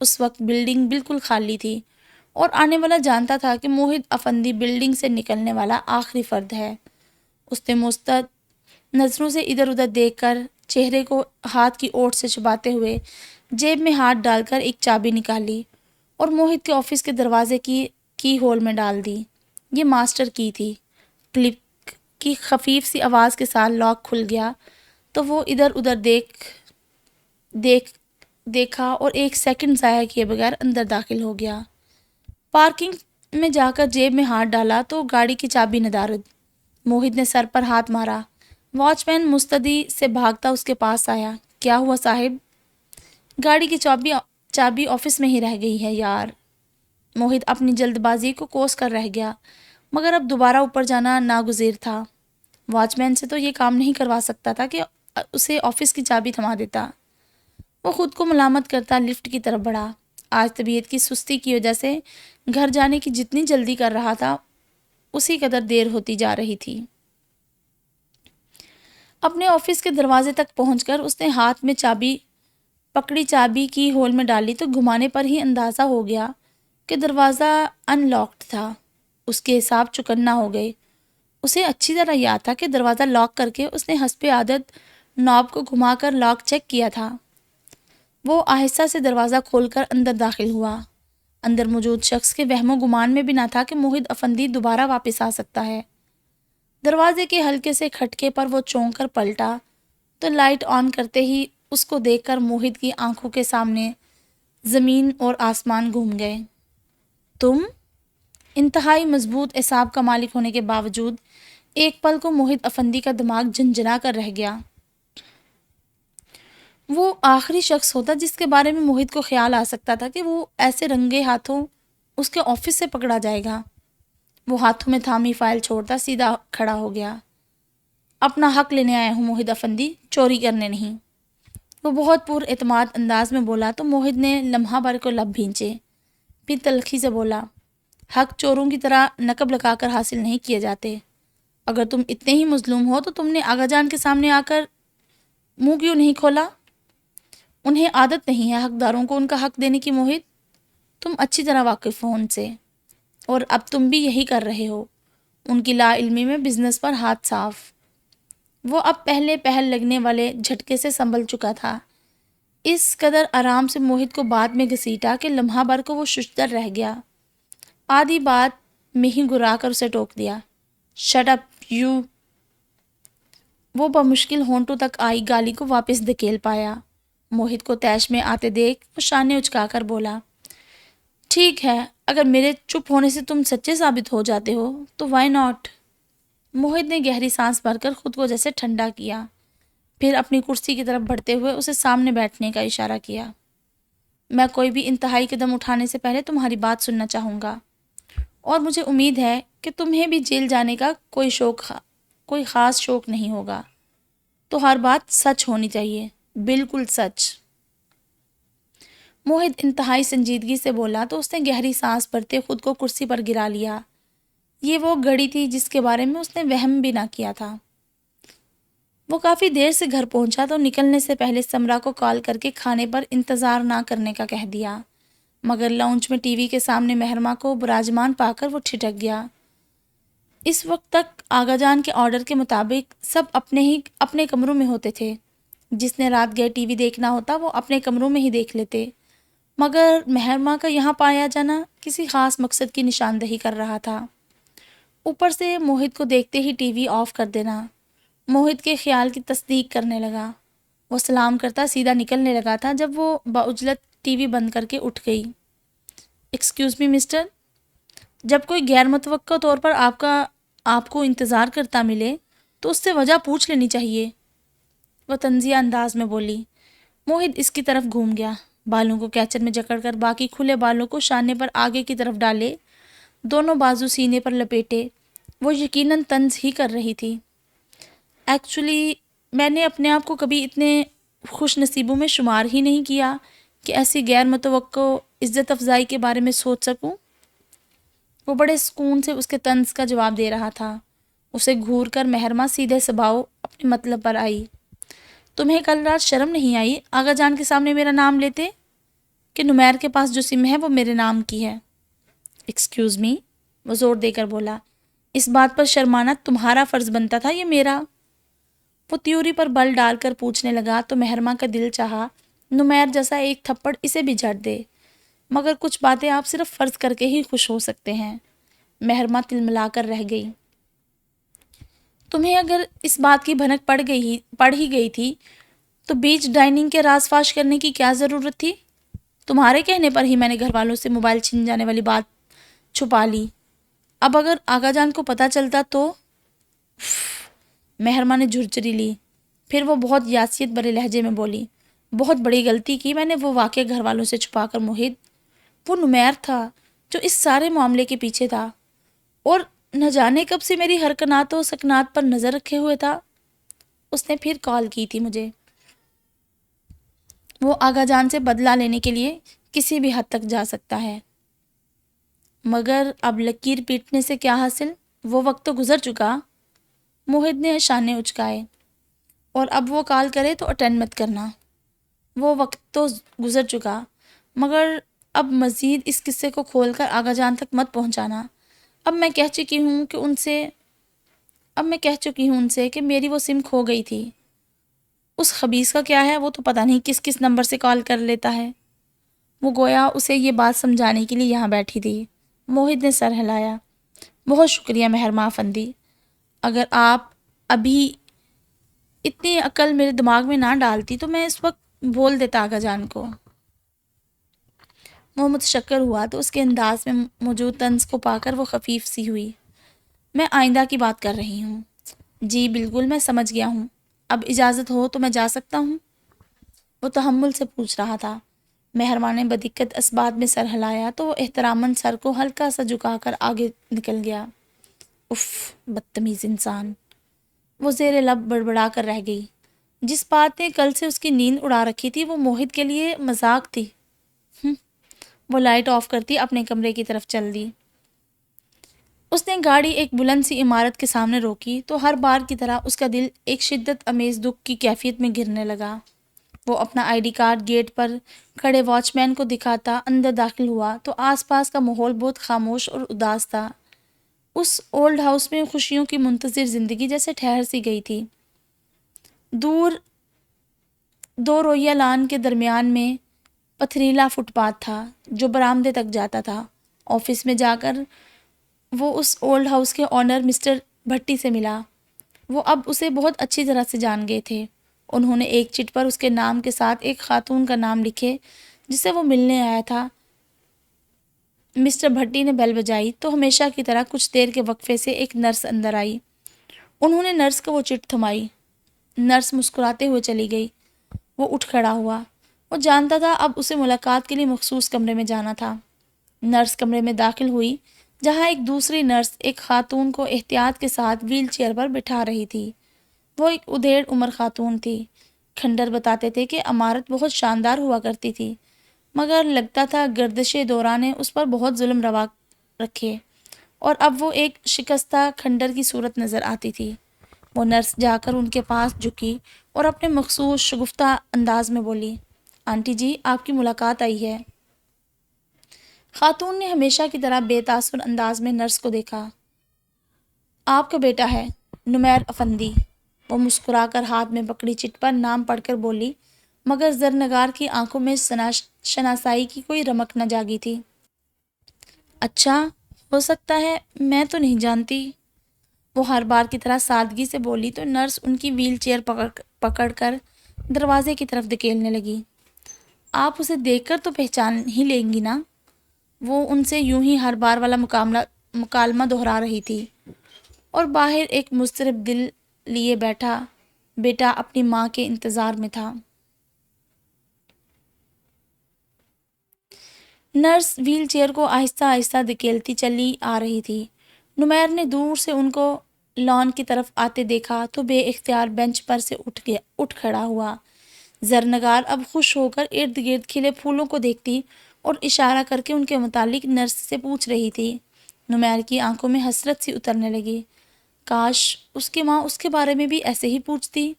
اس وقت بلڈنگ بالکل خالی تھی اور آنے والا جانتا تھا کہ موہت افندی بلڈنگ سے نکلنے والا آخری فرد ہے۔ اس نے مستعد نظروں سے ادھر ادھر دیکھ کر چہرے کو ہاتھ کی اوٹ سے چھپاتے ہوئے جیب میں ہاتھ ڈال کر ایک چابی نکالی اور موہت کے آفس کے دروازے کی ہول میں ڈال دی۔ یہ ماسٹر کی تھی۔ کلک کی خفیف سی آواز کے ساتھ لاک کھل گیا تو وہ ادھر ادھر دیکھا اور ایک سیکنڈ ضائع کیے بغیر اندر داخل ہو گیا۔ پارکنگ میں جا کر جیب میں ہاتھ ڈالا تو گاڑی کی چابی ندارد۔ موہت نے سر پر ہاتھ مارا۔ واچ مین مستعدی سے بھاگتا اس کے پاس آیا۔ کیا ہوا صاحب؟ گاڑی کی چابی آفس میں ہی رہ گئی ہے یار۔ موہت اپنی جلد بازی کو کوس کر رہ گیا، مگر اب دوبارہ اوپر جانا ناگزیر تھا۔ واچ مین سے تو یہ کام نہیں کروا سکتا تھا کہ اسے آفس کی چابی تھما دیتا۔ وہ خود کو ملامت کرتا لفٹ کی طرف بڑھا۔ آج طبیعت کی سستی کی وجہ سے گھر جانے کی جتنی جلدی کر رہا تھا اسی قدر دیر ہوتی جا رہی تھی۔ اپنے آفس کے دروازے تک پہنچ کر اس نے ہاتھ میں چابی پکڑی، چابی کی ہول میں ڈالی تو گھمانے پر ہی اندازہ ہو گیا کہ دروازہ ان لاکڈ تھا۔ اس کے حساب چکنا ہو گئے۔ اسے اچھی طرح یاد تھا کہ دروازہ لاک کر کے اس نے حسب عادت نوب کو گھما کر لاک چیک کیا تھا۔ وہ آہستہ سے دروازہ کھول کر اندر داخل ہوا۔ اندر موجود شخص کے وہم و گمان میں بھی نہ تھا کہ موہت افندی دوبارہ واپس آ سکتا ہے۔ دروازے کے ہلکے سے کھٹکے پر وہ چونک کر پلٹا تو لائٹ آن کرتے ہی اس کو دیکھ کر موہت کی آنکھوں کے سامنے زمین اور آسمان گھوم گئے۔ تم؟ انتہائی مضبوط اعصاب کا مالک ہونے کے باوجود ایک پل کو موہت افندی کا دماغ جھنجھنا کر رہ گیا۔ وہ آخری شخص ہوتا جس کے بارے میں موہت کو خیال آ سکتا تھا کہ وہ ایسے رنگے ہاتھوں اس کے آفس سے پکڑا جائے گا۔ وہ ہاتھوں میں تھامی فائل چھوڑتا سیدھا کھڑا ہو گیا۔ اپنا حق لینے آیا ہوں موہت افندی، چوری کرنے نہیں۔ وہ بہت پر اعتماد انداز میں بولا تو موہت نے لمحہ بھر کو لب بھینچے، پھر تلخی سے بولا، حق چوروں کی طرح نقب لگا کر حاصل نہیں کیے جاتے۔ اگر تم اتنے ہی مظلوم ہو تو تم نے آغا جان کے سامنے آ کر منہ کیوں نہیں کھولا؟ انہیں عادت نہیں ہے حقداروں کو ان کا حق دینے کی موہت، تم اچھی طرح واقف ہو ان سے، اور اب تم بھی یہی کر رہے ہو۔ ان کی لا علمی میں بزنس پر ہاتھ صاف۔ وہ اب پہلے پہل لگنے والے جھٹکے سے سنبھل چکا تھا۔ اس قدر آرام سے موہت کو بات میں گھسیٹا کہ لمحہ بھر کو وہ ششدر رہ گیا۔ آدھی بات میں ہی گھرا کر اسے ٹوک دیا۔ Shirt up you! وہ بمشکل ہونٹوں تک آئی گالی کو واپس دھکیل پایا۔ موہت کو طیش میں آتے دیکھ وہ شانے اچکا کر بولا، ٹھیک ہے، اگر میرے چپ ہونے سے تم سچے ثابت ہو جاتے ہو تو وائی ناٹ۔ موہت نے گہری سانس بھر کر خود کو جیسے ٹھنڈا کیا، پھر اپنی کرسی کی طرف بڑھتے ہوئے اسے سامنے بیٹھنے کا اشارہ کیا۔ میں کوئی بھی انتہائی قدم اٹھانے سے پہلے تمہاری بات سننا چاہوں گا، اور مجھے امید ہے کہ تمہیں بھی جیل جانے کا کوئی خاص شوق نہیں ہوگا، تو ہر بات سچ ہونی چاہیے، بالکل سچ۔ موہت انتہائی سنجیدگی سے بولا تو اس نے گہری سانس بھرتے خود کو کرسی پر گرا لیا۔ یہ وہ گھڑی تھی جس کے بارے میں اس نے وہم بھی نہ کیا تھا۔ وہ کافی دیر سے گھر پہنچا تو نکلنے سے پہلے سمرا کو کال کر کے کھانے پر انتظار نہ کرنے کا کہہ دیا، مگر لاؤنج میں ٹی وی کے سامنے مہرما کو براجمان پا کر وہ ٹھٹک گیا۔ اس وقت تک آغا جان کے آرڈر کے مطابق سب اپنے کمروں میں ہوتے تھے۔ جس نے رات گئے ٹی وی دیکھنا ہوتا وہ اپنے کمروں میں ہی دیکھ لیتے، مگر مہرما کا یہاں پایا جانا کسی خاص مقصد کی نشاندہی کر رہا تھا۔ اوپر سے موہت کو دیکھتے ہی ٹی وی آف کر دینا موہت کے خیال کی تصدیق کرنے لگا۔ وہ سلام کرتا سیدھا نکلنے لگا تھا جب وہ بعجلت ٹی وی بند کر کے اٹھ گئی۔ ایکسکیوز می مسٹر، جب کوئی غیر متوقع طور پر آپ کو انتظار کرتا ملے تو اس سے وجہ پوچھ لینی چاہیے، وہ طنزیہ انداز میں بولی۔ موہت اس کی طرف گھوم گیا، بالوں کو کیچر میں جکڑ کر باقی کھلے بالوں کو شانے پر آگے کی طرف ڈالے، دونوں بازو سینے پر لپیٹے، وہ یقیناً طنز ہی کر رہی تھی۔ ایکچولی میں نے اپنے آپ کو کبھی اتنے خوش نصیبوں میں شمار ہی نہیں کیا کہ ایسی غیر متوقع عزت افزائی کے بارے میں سوچ سکوں۔ وہ بڑے سکون سے اس کے طنز کا جواب دے رہا تھا۔ اسے گھور کر مہرما سیدھے سباؤ اپنے مطلب پر آئی۔ تمہیں کل رات شرم نہیں آئی آغا جان کے سامنے میرا نام لیتے کہ نمیر کے پاس جو سم ہے وہ میرے نام کی ہے؟ ایکسکیوز می، وہ زور دے کر بولا، اس بات پر شرمانا تمہارا فرض بنتا تھا یا میرا؟ وہ تیوری پر بل ڈال کر پوچھنے لگا تو مہرما کا دل چاہا نمیر جیسا ایک تھپڑ اسے بھی جھڑ دے، مگر کچھ باتیں آپ صرف فرض کر کے ہی خوش ہو سکتے ہیں۔ مہرما تلملا کر رہ گئی۔ تمہیں اگر اس بات کی بھنک پڑ ہی گئی تھی تو بیچ ڈائننگ کے راز فاش کرنے کی کیا ضرورت تھی؟ تمہارے کہنے پر ہی میں نے گھر والوں سے موبائل چھین جانے والی بات چھپا لی۔ اب اگر آغا جان کو پتہ چلتا تو؟ مہرما نے جھرجھری لی، پھر وہ بہت یاسیت بھرے لہجے میں بولی، بہت بڑی غلطی کی میں نے وہ واقعہ گھر والوں سے چھپا کر موہت۔ وہ نمیر تھا جو اس سارے معاملے کے پیچھے تھا اور نہ جانے کب سے میری حرکنات و سکنات پر نظر رکھے ہوئے تھا۔ اس نے پھر کال کی تھی مجھے۔ وہ آغا جان سے بدلہ لینے کے لیے کسی بھی حد تک جا سکتا ہے، مگر اب لکیر پیٹنے سے کیا حاصل؟ وہ وقت تو گزر چکا۔ موہت نے شانے اچکائے، اور اب وہ کال کرے تو اٹینڈ مت کرنا۔ وہ وقت تو گزر چکا، مگر اب مزید اس قصے کو کھول کر آغا جان تک مت پہنچانا۔ اب میں کہہ چکی ہوں ان سے کہ میری وہ سم کھو گئی تھی۔ اس خبیث کا کیا ہے، وہ تو پتہ نہیں کس کس نمبر سے کال کر لیتا ہے۔ وہ گویا اسے یہ بات سمجھانے کے لیے یہاں بیٹھی تھی۔ موہت نے سر ہلایا۔ بہت شکریہ مہرما افندی، اگر آپ ابھی اتنی عقل میرے دماغ میں نہ ڈالتی تو میں اس وقت بول دیتا آغا جان کو۔ وہ متشکر ہوا تو اس کے انداز میں موجود طنز کو پا کر وہ خفیف سی ہوئی۔ میں آئندہ کی بات کر رہی ہوں۔ جی بالکل، میں سمجھ گیا ہوں۔ اب اجازت ہو تو میں جا سکتا ہوں؟ وہ تحمل سے پوچھ رہا تھا۔ مہرما نے بدقت اسبات میں سر ہلایا تو وہ احتراماً سر کو ہلکا سا جھکا کر آگے نکل گیا۔ اف، بدتمیز انسان، وہ زیر لب بڑبڑا کر رہ گئی۔ جس بات نے کل سے اس کی نیند اڑا رکھی تھی وہ موہت کے لیے مذاق تھی۔ وہ لائٹ آف کرتی اپنے کمرے کی طرف چل دی۔ اس نے گاڑی ایک بلند سی عمارت کے سامنے روکی تو ہر بار کی طرح اس کا دل ایک شدت امیز دکھ کی کیفیت میں گرنے لگا۔ وہ اپنا آئی ڈی کارڈ گیٹ پر کھڑے واچ مین کو دکھاتا اندر داخل ہوا تو آس پاس کا ماحول بہت خاموش اور اداس تھا۔ اس اولڈ ہاؤس میں خوشیوں کی منتظر زندگی جیسے ٹھہر سی گئی تھی۔ دور دو رویہ لان کے درمیان میں پتھریلا فٹ پاتھ تھا جو برآمدے تک جاتا تھا۔ آفس میں جا کر وہ اس اولڈ ہاؤس کے آنر مسٹر بھٹی سے ملا۔ وہ اب اسے بہت اچھی طرح سے جان گئے تھے انہوں نے ایک چٹ پر اس کے نام کے ساتھ ایک خاتون کا نام لکھے جسے وہ ملنے آیا تھا۔ مسٹر بھٹی نے بیل بجائی تو ہمیشہ کی طرح کچھ دیر کے وقفے سے ایک نرس اندر آئی۔ انہوں نے نرس کو وہ چٹ تھمائی۔ نرس مسکراتے ہوئے چلی گئی۔ وہ اٹھ کھڑا ہوا۔ وہ جانتا تھا اب اسے ملاقات کے لیے مخصوص کمرے میں جانا تھا۔ نرس کمرے میں داخل ہوئی جہاں ایک دوسری نرس ایک خاتون کو احتیاط کے ساتھ ویل چیئر پر بٹھا رہی تھی۔ وہ ایک ادھیڑ عمر خاتون تھی۔ کھنڈر بتاتے تھے کہ عمارت بہت شاندار ہوا کرتی تھی، مگر لگتا تھا گردش دورہ نے اس پر بہت ظلم روا رکھے اور اب وہ ایک شکستہ کھنڈر کی صورت نظر آتی تھی۔ وہ نرس جا کر ان کے پاس جھکی اور اپنے مخصوص شگفتہ انداز میں بولی، آنٹی جی، آپ کی ملاقات آئی ہے۔ خاتون نے ہمیشہ کی طرح بے تاثر انداز میں نرس کو دیکھا۔ آپ کا بیٹا ہے، نمیر افندی۔ وہ مسکرا کر ہاتھ میں پکڑی چٹ پر نام پڑھ کر بولی، مگر زرنگار کی آنکھوں میں شناسائی کی کوئی رمق نہ جاگی تھی۔ اچھا، ہو سکتا ہے، میں تو نہیں جانتی۔ وہ ہر بار کی طرح سادگی سے بولی تو نرس ان کی ویل چیئر پکڑ کر دروازے کی طرف دھکیلنے لگی۔ آپ اسے دیکھ کر تو پہچان ہی لیں گی نا؟ وہ ان سے یوں ہی ہر بار والا مکالمہ دہرا رہی تھی، اور باہر ایک مضطرب دل لیے بیٹھا بیٹا اپنی ماں کے انتظار میں تھا۔ نرس ویل چیئر کو آہستہ آہستہ دھکیلتی چلی آ رہی تھی۔ نمیر نے دور سے ان کو لان کی طرف آتے دیکھا تو بے اختیار بینچ پر سے اٹھ کھڑا ہوا۔ زرنگار اب خوش ہو کر ارد گرد کھلے پھولوں کو دیکھتی اور اشارہ کر کے ان کے متعلق نرس سے پوچھ رہی تھی۔ نمیر کی آنکھوں میں حسرت سی اترنے لگی۔ کاش اس کی ماں اس کے بارے میں بھی ایسے ہی پوچھتی۔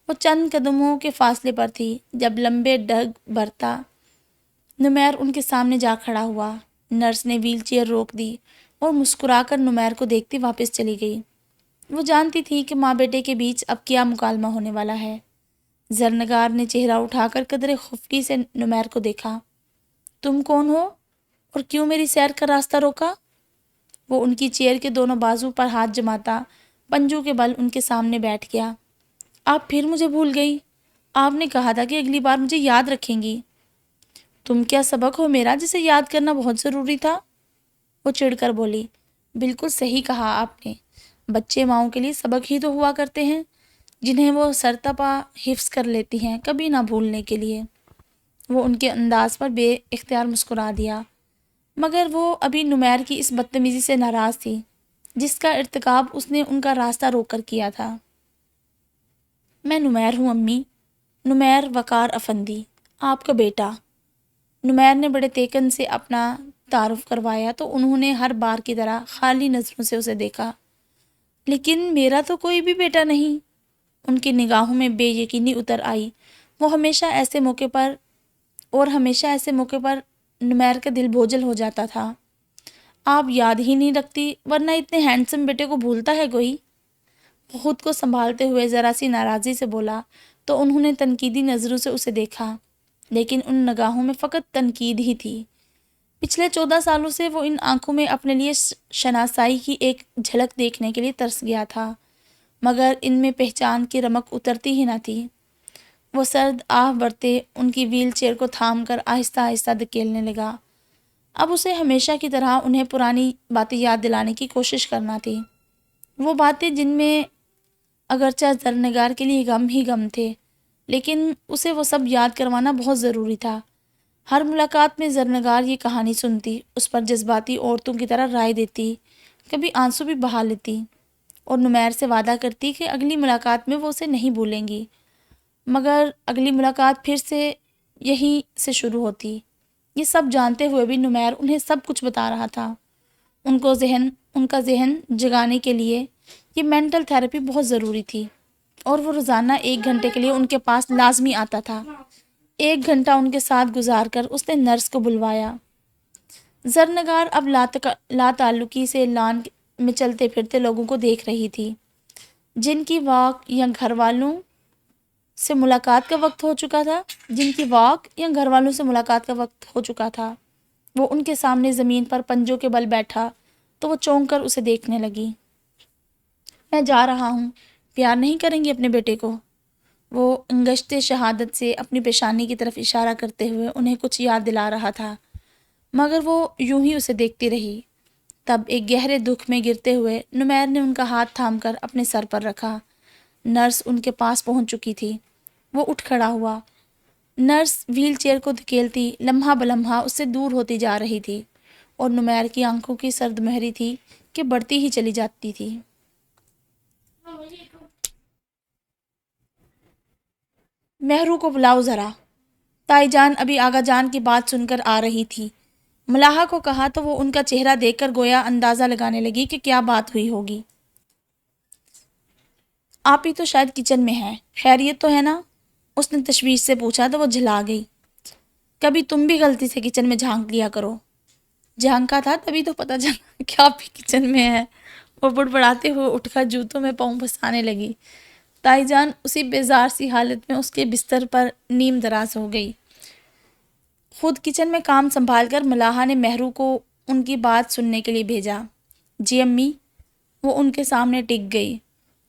وہ چند قدموں کے فاصلے پر تھی جب لمبے ڈگ برتا نمیر ان کے سامنے جا کھڑا ہوا۔ نرس نے ویل چیئر روک دی اور مسکرا کر نمیر کو دیکھتی واپس چلی گئی۔ وہ جانتی تھی کہ ماں بیٹے کے بیچ اب کیا مکالمہ ہونے والا ہے۔ زرنگار نے چہرہ اٹھا کر قدرے خفگی سے نمیر کو دیکھا۔ تم کون ہو اور کیوں میری سیر کا راستہ روکا؟ وہ ان کی چیئر کے دونوں بازو پر ہاتھ جماتا پنجوں کے بل ان کے سامنے بیٹھ گیا۔ آپ پھر مجھے بھول گئی؟ آپ نے کہا تھا کہ اگلی بار مجھے یاد رکھیں گی۔ تم کیا سبق ہو میرا جسے یاد کرنا بہت ضروری تھا؟ وہ چڑھ کر بولی۔ بالکل صحیح کہا آپ نے، بچے ماؤں کے لیے سبق ہی تو ہوا کرتے ہیں جنہیں وہ سرتپا حفظ کر لیتی ہیں، کبھی نہ بھولنے کے لیے۔ وہ ان کے انداز پر بے اختیار مسکرا دیا، مگر وہ ابھی نمیر کی اس بدتمیزی سے ناراض تھی جس کا ارتکاب اس نے ان کا راستہ روک کر کیا تھا۔ میں نمیر ہوں امی، نمیر وقار افندی، آپ کا بیٹا۔ نمیر نے بڑے تیکن سے اپنا تعارف کروایا تو انہوں نے ہر بار کی طرح خالی نظروں سے اسے دیکھا۔ لیکن میرا تو کوئی بھی بیٹا نہیں۔ ان کی نگاہوں میں بے یقینی اتر آئی۔ وہ ہمیشہ ایسے موقع پر نمیر کا دل بوجھل ہو جاتا تھا۔ آپ یاد ہی نہیں رکھتی، ورنہ اتنے ہینڈسم بیٹے کو بھولتا ہے کوئی؟ وہ خود کو سنبھالتے ہوئے ذرا سی ناراضی سے بولا تو انہوں نے تنقیدی نظروں سے اسے دیکھا، لیکن ان نگاہوں میں فقط تنقید ہی تھی۔ پچھلے 14 سالوں سے وہ ان آنکھوں میں اپنے لیے شناسائی کی ایک جھلک دیکھنے کے لیے ترس گیا تھا، مگر ان میں پہچان کی رمق اترتی ہی نہ تھی۔ وہ سرد آہ بھرتے ان کی ویل چیئر کو تھام کر آہستہ آہستہ دھکیلنے لگا۔ اب اسے ہمیشہ کی طرح انہیں پرانی باتیں یاد دلانے کی کوشش کرنا تھی، وہ باتیں جن میں اگرچہ زرنگار کے لیے غم ہی غم تھے، لیکن اسے وہ سب یاد کروانا بہت ضروری تھا۔ ہر ملاقات میں زرنگار یہ کہانی سنتی، اس پر جذباتی عورتوں کی طرح رائے دیتی، کبھی آنسو بھی بہا لیتی، اور نمیر سے وعدہ کرتی کہ اگلی ملاقات میں وہ اسے نہیں بھولیں گی، مگر اگلی ملاقات پھر سے یہیں سے شروع ہوتی۔ یہ سب جانتے ہوئے بھی نمیر انہیں سب کچھ بتا رہا تھا۔ ان کا ذہن جگانے کے لیے یہ مینٹل تھراپی بہت ضروری تھی، اور وہ روزانہ 1 گھنٹے کے لیے ان کے پاس لازمی آتا تھا۔ 1 گھنٹہ ان کے ساتھ گزار کر اس نے نرس کو بلوایا۔ زرنگار اب لا تعلقی سے لان میں چلتے پھرتے لوگوں کو دیکھ رہی تھی جن کی واک یا گھر والوں سے ملاقات کا وقت ہو چکا تھا۔ وہ ان کے سامنے زمین پر پنجوں کے بل بیٹھا تو وہ چونک کر اسے دیکھنے لگی۔ میں جا رہا ہوں، پیار نہیں کریں گی اپنے بیٹے کو؟ وہ انگشت شہادت سے اپنی پیشانی کی طرف اشارہ کرتے ہوئے انہیں کچھ یاد دلا رہا تھا، مگر وہ یوں ہی اسے دیکھتی رہی۔ تب ایک گہرے دکھ میں گرتے ہوئے نمیر نے ان کا ہاتھ تھام کر اپنے سر پر رکھا۔ نرس ان کے پاس پہنچ چکی تھی۔ وہ اٹھ کھڑا ہوا۔ نرس ویل چیئر کو دھکیلتی لمحہ بلمحہ اس سے دور ہوتی جا رہی تھی، اور نمیر کی آنکھوں کی سرد مہری تھی کہ بڑھتی ہی چلی جاتی تھی۔ مہرو کو بلاؤ ذرا۔ تائی جان ابھی آغا جان کی بات سن کر آ رہی تھی۔ ملاحہ کو کہا تو وہ ان کا چہرہ دیکھ کر گویا اندازہ لگانے لگی کہ کیا بات ہوئی ہوگی۔ آپ ہی تو شاید کچن میں ہیں، خیریت تو ہے نا؟ اس نے تشویش سے پوچھا تو وہ جھلا گئی۔ کبھی تم بھی غلطی سے کچن میں جھانک لیا کرو۔ جھانکا تھا تبھی تو پتہ چلا کہ آپ بھی کچن میں ہیں۔ وہ بڑبڑاتے ہوئے اٹھ کر جوتوں میں پاؤں پھنسانے لگی۔ تائی جان اسی بیزار سی حالت میں اس کے بستر پر نیم دراز ہو گئی۔ خود کچن میں کام سنبھال کر ملاحہ نے مہرو کو ان کی بات سننے کے لیے بھیجا۔ جی امی۔ وہ ان کے سامنے ٹک گئی۔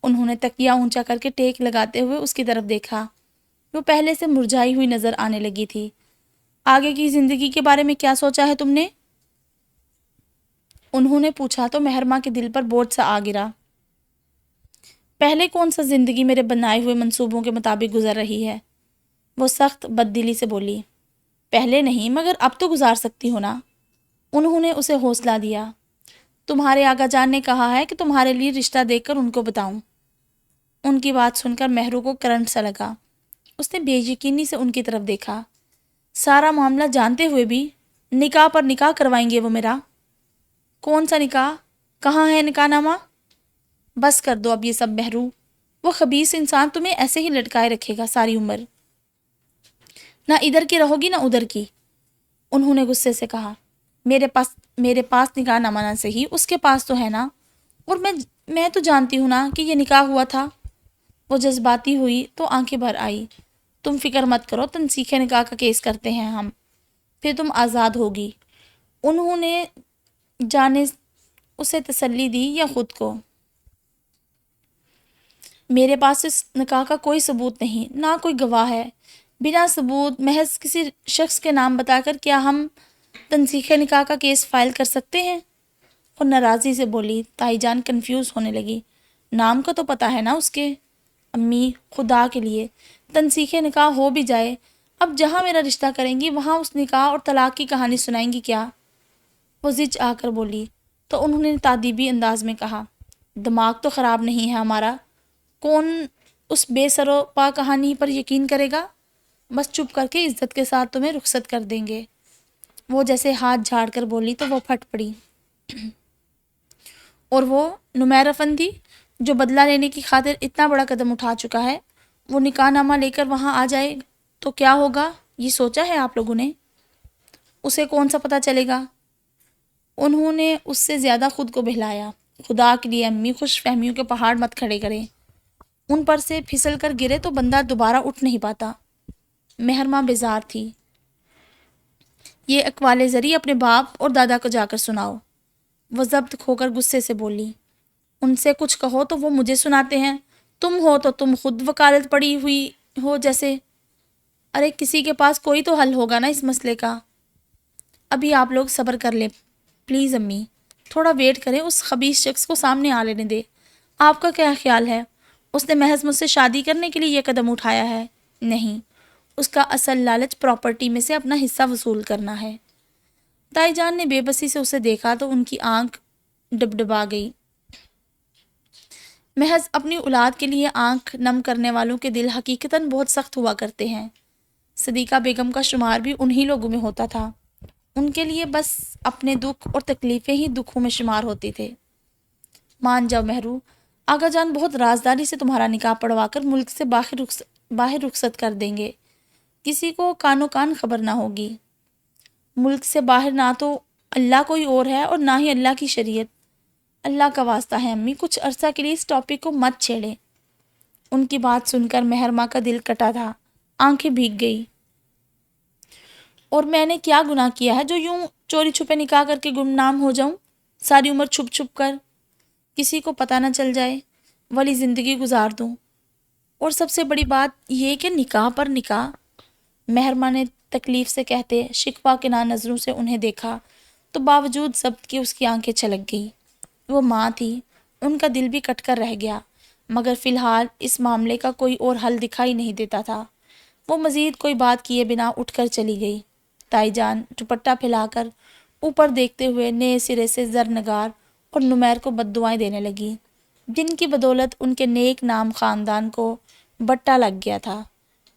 انہوں نے تکیہ اونچا کر کے ٹیک لگاتے ہوئے اس کی طرف دیکھا۔ وہ پہلے سے مرجھائی ہوئی نظر آنے لگی تھی۔ آگے کی زندگی کے بارے میں کیا سوچا ہے تم نے؟ انہوں نے پوچھا تو مہرماں کے دل پر بوجھ سا آ گرا۔ پہلے کون سا زندگی میرے بنائے ہوئے منصوبوں کے مطابق گزر رہی ہے؟ وہ سخت بددلی سے بولی۔ پہلے نہیں مگر اب تو گزار سکتی ہو نا۔ انہوں نے اسے حوصلہ دیا۔ تمہارے آقا جان نے کہا ہے کہ تمہارے لیے رشتہ دیکھ کر ان کو بتاؤں۔ ان کی بات سن کر مہرو کو کرنٹ سا لگا۔ اس نے بے یقینی سے ان کی طرف دیکھا۔ سارا معاملہ جانتے ہوئے بھی نکاح پر نکاح کروائیں گے وہ میرا؟ کون سا نکاح؟ کہاں ہے نکاح نامہ؟ بس کر دو اب یہ سب مہرو۔ وہ خبیث انسان تمہیں ایسے ہی لٹکائے رکھے گا ساری عمر۔ نہ ادھر کی رہو گی نہ ادھر کی۔ انہوں نے غصے سے کہا۔ میرے پاس نکاح نامہ نہ صحیح، اس کے پاس تو ہے نا، اور میں تو جانتی ہوں نا کہ یہ نکاح ہوا تھا۔ وہ جذباتی ہوئی تو آنکھیں بھر آئی۔ تم فکر مت کرو، تنسیخ نکاح کا کیس کرتے ہیں ہم، پھر تم آزاد ہوگی۔ انہوں نے جانے اسے تسلی دی یا خود کو۔ میرے پاس اس نکاح کا کوئی ثبوت نہیں، نہ کوئی گواہ ہے۔ بنا ثبوت محض کسی شخص کے نام بتا کر کیا ہم تنسیخ نکاح کا کیس فائل کر سکتے ہیں؟ اور ناراضی سے بولی۔ تائی جان کنفیوز ہونے لگی۔ نام کا تو پتہ ہے نا اس کے؟ امی خدا کے لیے تنسیخ نکاح ہو بھی جائے، اب جہاں میرا رشتہ کریں گی وہاں اس نکاح اور طلاق کی کہانی سنائیں گی کیا؟ وہ زچ آ کر بولی تو انہوں نے تادیبی انداز میں کہا، دماغ تو خراب نہیں ہے ہمارا، کون اس بے سر و پا کہانی پر یقین کرے گا؟ بس چپ کر کے عزت کے ساتھ تمہیں رخصت کر دیں گے۔ وہ جیسے ہاتھ جھاڑ کر بولی تو وہ پھٹ پڑی۔ اور وہ نمیر افندی جو بدلہ لینے کی خاطر اتنا بڑا قدم اٹھا چکا ہے، وہ نکاح نامہ لے کر وہاں آ جائے تو کیا ہوگا؟ یہ سوچا ہے آپ لوگوں نے؟ اسے کون سا پتہ چلے گا؟ انہوں نے اس سے زیادہ خود کو بہلایا۔ خدا کے لیے امی خوش فہمیوں کے پہاڑ مت کھڑے کریں، ان پر سے پھسل کر گرے تو بندہ دوبارہ اٹھ نہیں پاتا۔ مہرماں بیزار تھی۔ یہ اقوال زری اپنے باپ اور دادا کو جا کر سناؤ۔ وہ ضبط کھو کر غصے سے بولی۔ ان سے کچھ کہو تو وہ مجھے سناتے ہیں، تم ہو تو تم خود وکالت پڑی ہوئی ہو جیسے۔ ارے کسی کے پاس کوئی تو حل ہوگا نا اس مسئلے کا۔ ابھی آپ لوگ صبر کر لیں پلیز امی، تھوڑا ویٹ کریں، اس خبیث شخص کو سامنے آ لینے دے۔ آپ کا کیا خیال ہے؟ اس نے محض مجھ سے شادی کرنے کے لیے یہ قدم اٹھایا ہے؟ نہیں، اس کا اصل لالچ پراپرٹی میں سے اپنا حصہ وصول کرنا ہے۔ تائی جان نے بے بسی سے اسے دیکھا تو ان کی آنکھ ڈبڈبا گئی۔ محض اپنی اولاد کے لیے آنکھ نم کرنے والوں کے دل حقیقتاً بہت سخت ہوا کرتے ہیں۔ صدیقہ بیگم کا شمار بھی انہی لوگوں میں ہوتا تھا۔ ان کے لیے بس اپنے دکھ اور تکلیفیں ہی دکھوں میں شمار ہوتی تھے۔ مان جاؤ مہرو، آقا جان بہت رازداری سے تمہارا نکاح پڑھوا کر ملک سے باہر رخصت کر دیں گے، کسی کو کانو کان خبر نہ ہوگی۔ ملک سے باہر نہ تو اللہ کوئی اور ہے اور نہ ہی اللہ کی شریعت۔ اللہ کا واسطہ ہے امی، کچھ عرصہ کے لیے اس ٹاپک کو مت چھیڑیں۔ ان کی بات سن کر مہرماں کا دل کٹا تھا، آنکھیں بھیگ گئی۔ اور میں نے کیا گناہ کیا ہے جو یوں چوری چھپے نکاح کر کے گمنام ہو جاؤں، ساری عمر چھپ چھپ کر، کسی کو پتہ نہ چل جائے، ولی زندگی گزار دوں؟ اور سب سے بڑی بات یہ کہ نکاح پر نکاح۔ مہرماں نے تکلیف سے کہتے شکوہ کے نظروں سے انہیں دیکھا تو باوجود ضبط کے اس کی آنکھیں چھلک گئی۔ وہ ماں تھی، ان کا دل بھی کٹ کر رہ گیا، مگر فی الحال اس معاملے کا کوئی اور حل دکھائی نہیں دیتا تھا۔ وہ مزید کوئی بات کیے بنا اٹھ کر چلی گئی۔ تائی جان دوپٹہ پھیلا کر اوپر دیکھتے ہوئے نئے سرے سے زرنگار اور نمیر کو بددعائیں دینے لگی، جن کی بدولت ان کے نیک نام خاندان کو بٹا لگ گیا تھا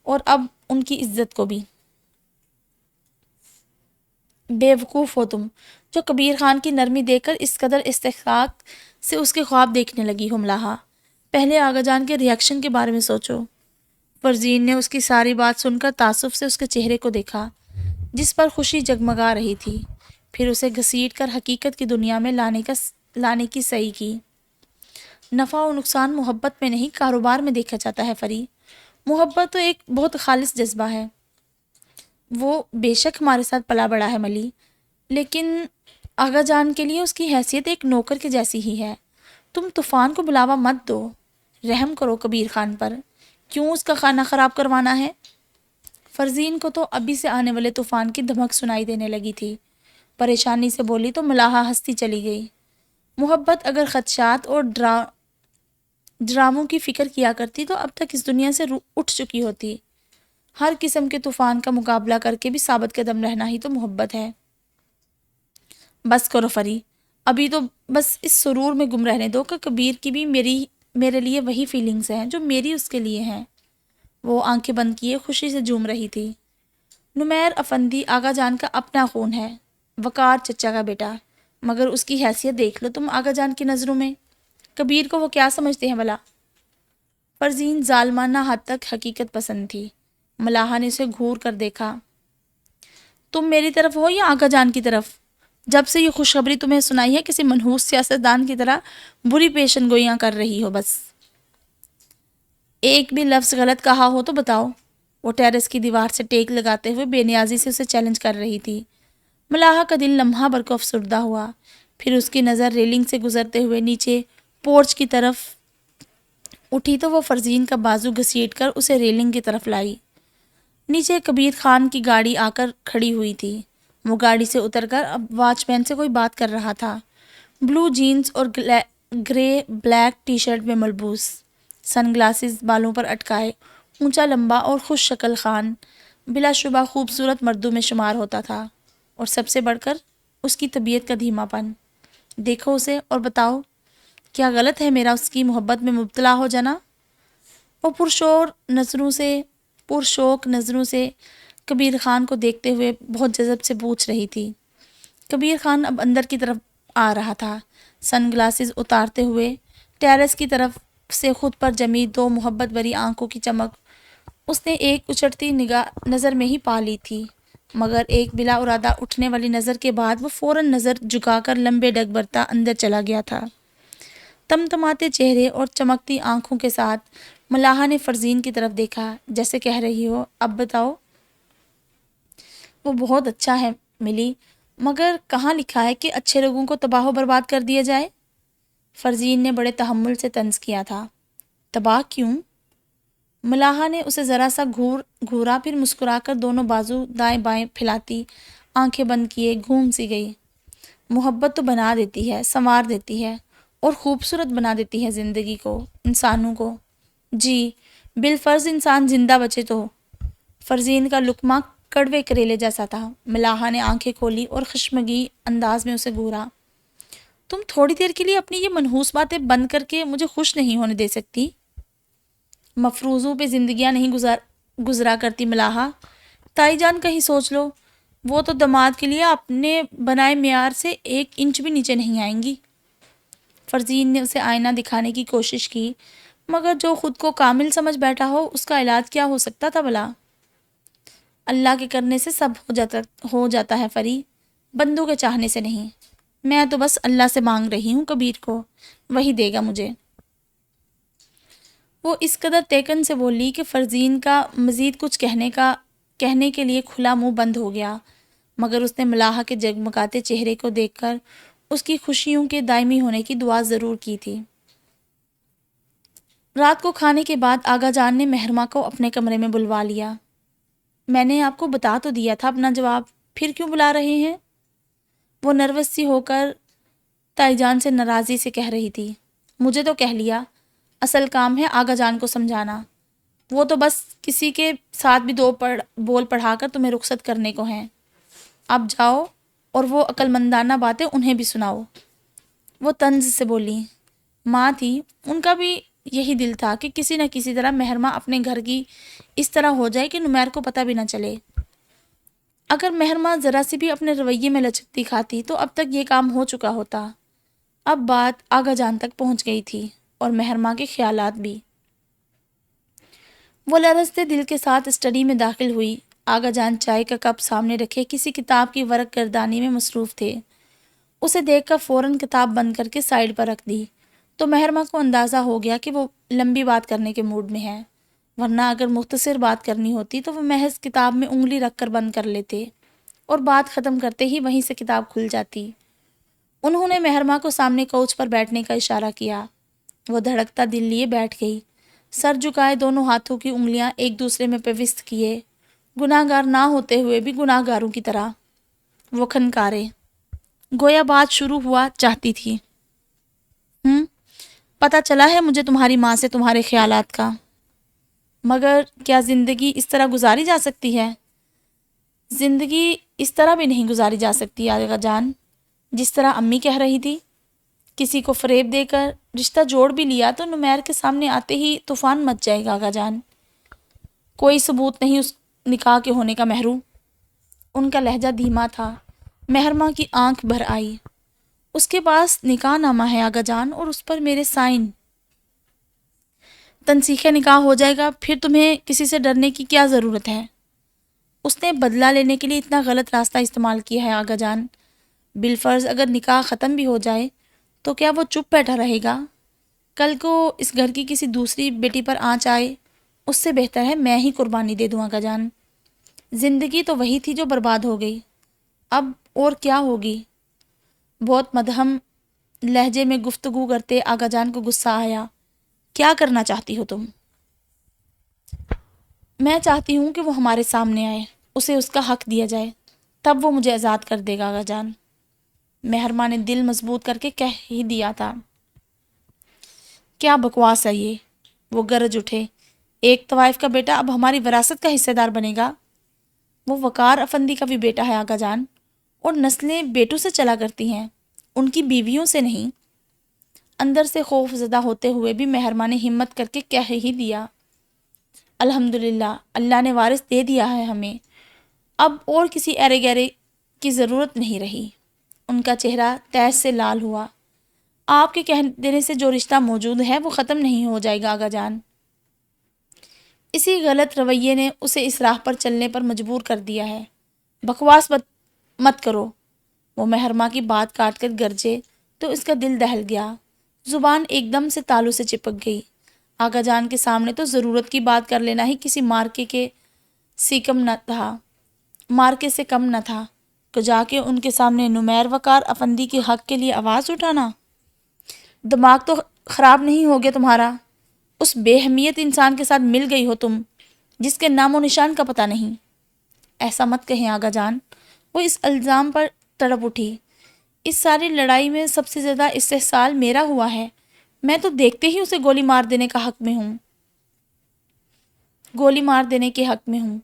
اور اب ان کی عزت کو بھی۔ بے وقوف ہو تم، جو کبیر خان کی نرمی دیکھ کر اس قدر استحقاق سے اس کے خواب دیکھنے لگی ہو ملاحہ۔ پہلے آغا جان کے ریاکشن کے بارے میں سوچو۔ فرزین نے اس کی ساری بات سن کر تعصب سے اس کے چہرے کو دیکھا، جس پر خوشی جگمگا رہی تھی، پھر اسے گھسیٹ کر حقیقت کی دنیا میں لانے کی سعی کی۔ نفع و نقصان محبت میں نہیں، کاروبار میں دیکھا جاتا ہے فری۔ محبت تو ایک بہت خالص جذبہ ہے۔ وہ بے شک ہمارے ساتھ پلا بڑا ہے ملی، لیکن آغا جان کے لیے اس کی حیثیت ایک نوکر کے جیسی ہی ہے۔ تم طوفان کو بلاوا مت دو، رحم کرو کبیر خان پر، کیوں اس کا کھانا خراب کروانا ہے؟ فرزین کو تو ابھی سے آنے والے طوفان کی دھمک سنائی دینے لگی تھی۔ پریشانی سے بولی تو ملاحہ ہنستی چلی گئی۔ محبت اگر خدشات اور ڈراموں کی فکر کیا کرتی تو اب تک اس دنیا سے اٹھ چکی ہوتی۔ ہر قسم کے طوفان کا مقابلہ کر کے بھی ثابت قدم رہنا ہی تو محبت ہے۔ بس کرو فری، ابھی تو بس اس سرور میں گم رہنے دو کہ کبیر کی بھی میرے لیے وہی فیلنگز ہیں جو میری اس کے لیے ہیں۔ وہ آنکھیں بند کیے خوشی سے جھوم رہی تھی۔ نمیر افندی آغا جان کا اپنا خون ہے، وقار چچا کا بیٹا، مگر اس کی حیثیت دیکھ لو تم آغا جان کی نظروں میں۔ کبیر کو وہ کیا سمجھتے ہیں بھلا؟ فرزین ظالمانہ حد تک حقیقت پسند تھی۔ ملاحہ نے اسے گھور کر دیکھا۔ تم میری طرف ہو یا آغا جان کی طرف؟ جب سے یہ خوشخبری تمہیں سنائی ہے کسی منحوس سیاستدان کی طرح بری پیشن گوئیاں کر رہی ہو بس۔ ایک بھی لفظ غلط کہا ہو تو بتاؤ۔ وہ ٹیرس کی دیوار سے ٹیک لگاتے ہوئے بے نیازی سے اسے چیلنج کر رہی تھی۔ ملاحہ کا دل لمحہ بھر کو افسردہ ہوا، پھر اس کی نظر ریلنگ سے گزرتے ہوئے نیچے پورچ کی طرف اٹھی تو وہ فرزین کا بازو گھسیٹ کر اسے ریلنگ کی طرف لائی۔ نیچے کبیر خان کی گاڑی آ کر کھڑی ہوئی تھی۔ وہ گاڑی سے اتر کر اب واچ مین سے کوئی بات کر رہا تھا۔ بلو جینز اور گرے بلیک ٹی شرٹ میں ملبوس، سن گلاسز بالوں پر اٹکائے، اونچا لمبا اور خوش شکل خان بلا شبہ خوبصورت مردوں میں شمار ہوتا تھا، اور سب سے بڑھ کر اس کی طبیعت کا دھیما پن۔ دیکھو اسے اور بتاؤ کیا غلط ہے میرا اس کی محبت میں مبتلا ہو جانا؟ وہ پرشوق نظروں سے کبیر خان کو دیکھتے ہوئے بہت جذب سے پوچھ رہی تھی۔ کبیر خان اب اندر کی طرف آ رہا تھا، سن گلاسز اتارتے ہوئے ٹیرس کی طرف سے خود پر جمی دو محبت بھری آنکھوں کی چمک اس نے ایک اچھڑتی نظر میں ہی پا لی تھی، مگر ایک بلا ارادہ اٹھنے والی نظر کے بعد وہ فوراً نظر جھکا کر لمبے ڈگ برتا اندر چلا گیا تھا۔ تمتماتے چہرے اور چمکتی آنکھوں کے ساتھ ملاحہ نے فرزین کی طرف دیکھا، جیسے کہہ رہی ہو اب بتاؤ۔ وہ بہت اچھا ہے ملی، مگر کہاں لکھا ہے کہ اچھے لوگوں کو تباہ و برباد کر دیا جائے؟ فرزین نے بڑے تحمل سے طنز کیا تھا۔ تباہ کیوں؟ ملاحہ نے اسے ذرا سا گھورا، پھر مسکرا کر دونوں بازو دائیں بائیں پھیلاتی آنکھیں بند کیے گھوم سی گئی۔ محبت تو بنا دیتی ہے، سنوار دیتی ہے اور خوبصورت بنا دیتی ہے زندگی کو، انسانوں کو۔ جی بالفرض انسان زندہ بچے تو۔ فرزین کا لقمہ کڑوے کریلے جیسا تھا۔ ملاحہ نے آنکھیں کھولی اور خشمگی انداز میں اسے گھورا۔ تم تھوڑی دیر کے لیے اپنی یہ منحوس باتیں بند کر کے مجھے خوش نہیں ہونے دے سکتی؟ مفروضوں پہ زندگیاں نہیں گزرا کرتی ملاحہ، تائی جان کا ہی سوچ لو، وہ تو دماد کے لیے اپنے بنائے معیار سے 1 انچ بھی نیچے نہیں آئیں گی۔ فرزین نے اسے آئینہ دکھانے کی کوشش کی، مگر جو خود کو کامل سمجھ بیٹھا ہو اس کا علاج کیا ہو سکتا تھا بھلا؟ اللہ کے کرنے سے سب ہو جاتا ہے فری، بندوں کے چاہنے سے نہیں۔ میں تو بس اللہ سے مانگ رہی ہوں کبیر کو، وہی دے گا مجھے۔ وہ اس قدر تیکن سے بولی کہ فرزین کا مزید کچھ کہنے کے لیے کھلا منہ بند ہو گیا، مگر اس نے ملاحہ کے جگمگاتے چہرے کو دیکھ کر اس کی خوشیوں کے دائمی ہونے کی دعا ضرور کی تھی۔ رات کو کھانے کے بعد آغا جان نے مہرماں کو اپنے کمرے میں بلوا لیا۔ میں نے آپ کو بتا تو دیا تھا اپنا جواب، پھر کیوں بلا رہے ہیں؟ وہ نروس سی ہو کر تائی جان سے ناراضی سے کہہ رہی تھی۔ مجھے تو کہہ لیا، اصل کام ہے آغا جان کو سمجھانا، وہ تو بس کسی کے ساتھ بھی دو بول پڑھا کر تمہیں رخصت کرنے کو ہیں۔ اب جاؤ اور وہ عقل مندانہ باتیں انہیں بھی سناؤ۔ وہ طنز سے بولی۔ ماں تھی، ان کا بھی یہی دل تھا کہ کسی نہ کسی طرح مہرماں اپنے گھر کی اس طرح ہو جائے کہ نمیر کو پتہ بھی نہ چلے۔ اگر مہرماں ذرا سی بھی اپنے رویے میں لچکتی کھاتی تو اب تک یہ کام ہو چکا ہوتا۔ اب بات آغا جان تک پہنچ گئی تھی اور مہرماں کے خیالات بھی۔ وہ لرزتے دل کے ساتھ اسٹڈی میں داخل ہوئی۔ آغا جان چائے کا کپ سامنے رکھے کسی کتاب کی ورق گردانی میں مصروف تھے۔ اسے دیکھ کر فوراً کتاب بند کر کے سائیڈ پر رکھ دی تو مہرماں کو اندازہ ہو گیا کہ وہ لمبی بات کرنے کے موڈ میں ہے، ورنہ اگر مختصر بات کرنی ہوتی تو وہ محض کتاب میں انگلی رکھ کر بند کر لیتے اور بات ختم کرتے ہی وہیں سے کتاب کھل جاتی۔ انہوں نے مہرماں کو سامنے کوچ پر بیٹھنے کا اشارہ کیا۔ وہ دھڑکتا دل لیے بیٹھ گئی، سر جھکائے دونوں ہاتھوں کی انگلیاں ایک دوسرے میں پیوست کیے، گناہ گار نہ ہوتے ہوئے بھی گناہ گاروں کی طرح۔ وہ کھنکارے، گویا بات شروع ہوا چاہتی تھی۔ پتہ چلا ہے مجھے تمہاری ماں سے تمہارے خیالات کا، مگر کیا زندگی اس طرح گزاری جا سکتی ہے؟ زندگی اس طرح بھی نہیں گزاری جا سکتی آغا جان، جس طرح امی کہہ رہی تھی۔ کسی کو فریب دے کر رشتہ جوڑ بھی لیا تو نمیر کے سامنے آتے ہی طوفان مچ جائے گا آغا جان۔ کوئی ثبوت نہیں اس نکاح کے ہونے کا محرو۔ ان کا لہجہ دھیما تھا۔ مہرماں کی آنکھ بھر آئی۔ اس کے پاس نکاح نامہ ہے آغا جان اور اس پر میرے سائن۔ تنسیخ نکاح ہو جائے گا، پھر تمہیں کسی سے ڈرنے کی کیا ضرورت ہے؟ اس نے بدلہ لینے کے لیے اتنا غلط راستہ استعمال کیا ہے آغا جان۔ بالفرض اگر نکاح ختم بھی ہو جائے تو کیا وہ چپ بیٹھا رہے گا؟ کل کو اس گھر کی کسی دوسری بیٹی پر آنچ آئے، اس سے بہتر ہے میں ہی قربانی دے دوں آغا جان۔ زندگی تو وہی تھی جو برباد ہو گئی، اب اور کیا ہوگی؟ بہت مدہم لہجے میں گفتگو کرتے آغا جان کو غصہ آیا۔ کیا کرنا چاہتی ہو تم؟ میں چاہتی ہوں کہ وہ ہمارے سامنے آئے، اسے اس کا حق دیا جائے، تب وہ مجھے آزاد کر دے گا آغا جان۔ مہرماں نے دل مضبوط کر کے کہہ ہی دیا تھا۔ کیا بکواس ہے یہ؟ وہ گرج اٹھے۔ ایک طوائف کا بیٹا اب ہماری وراثت کا حصے دار بنے گا؟ وہ وقار افندی کا بھی بیٹا ہے آغا جان، اور نسلیں بیٹوں سے چلا کرتی ہیں، ان کی بیویوں سے نہیں۔ اندر سے خوف زدہ ہوتے ہوئے بھی مہرماں نے ہمت کر کے کہہ ہی دیا۔ الحمدللہ، اللہ نے وارث دے دیا ہے ہمیں، اب اور کسی ایرے گیرے کی ضرورت نہیں رہی۔ ان کا چہرہ تیش سے لال ہوا۔ آپ کے کہہ دینے سے جو رشتہ موجود ہے وہ ختم نہیں ہو جائے گا آغا جان۔ اسی غلط رویے نے اسے اس راہ پر چلنے پر مجبور کر دیا ہے۔ بکواس مت کرو۔ وہ مہرماں کی بات کاٹ کر گرجے تو اس کا دل دہل گیا، زبان ایک دم سے تالو سے چپک گئی۔ آغا جان کے سامنے تو ضرورت کی بات کر لینا ہی کسی مارکے سے کم نہ تھا، کہ جا کے ان کے سامنے نمیر وقار افندی کے حق کے لیے آواز اٹھانا۔ دماغ تو خراب نہیں ہو گیا تمہارا؟ اس بے اہمیت انسان کے ساتھ مل گئی ہو تم، جس کے نام و نشان کا پتہ نہیں۔ ایسا مت کہیں آغا جان۔ وہ اس الزام پر تڑپ اٹھی۔ اس ساری لڑائی میں سب سے زیادہ استحصال میرا ہوا ہے، میں تو دیکھتے ہی اسے گولی مار دینے کے حق میں ہوں،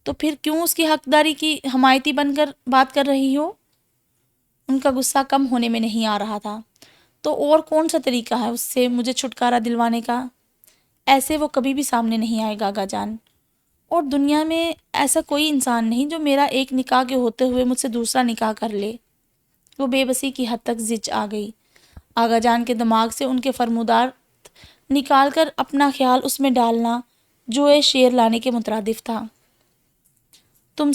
تو پھر کیوں اس کی حقداری کی حمایتی بن کر بات کر رہی ہو؟ ان کا غصہ کم ہونے میں نہیں آ رہا تھا۔ تو اور کون سا طریقہ ہے اس سے مجھے چھٹکارا دلوانے کا؟ ایسے وہ کبھی بھی سامنے نہیں آئے گا آغا جان، اور دنیا میں ایسا کوئی انسان نہیں جو میرا ایک نکاح کے ہوتے ہوئے مجھ سے دوسرا نکاح کر لے۔ وہ بے بسی کی حد تک زچ آ گئی۔ آغا جان کے دماغ سے ان کے فرمودات نکال کر اپنا خیال اس میں ڈالنا جوئے شیر لانے کے مترادف تھا۔ تم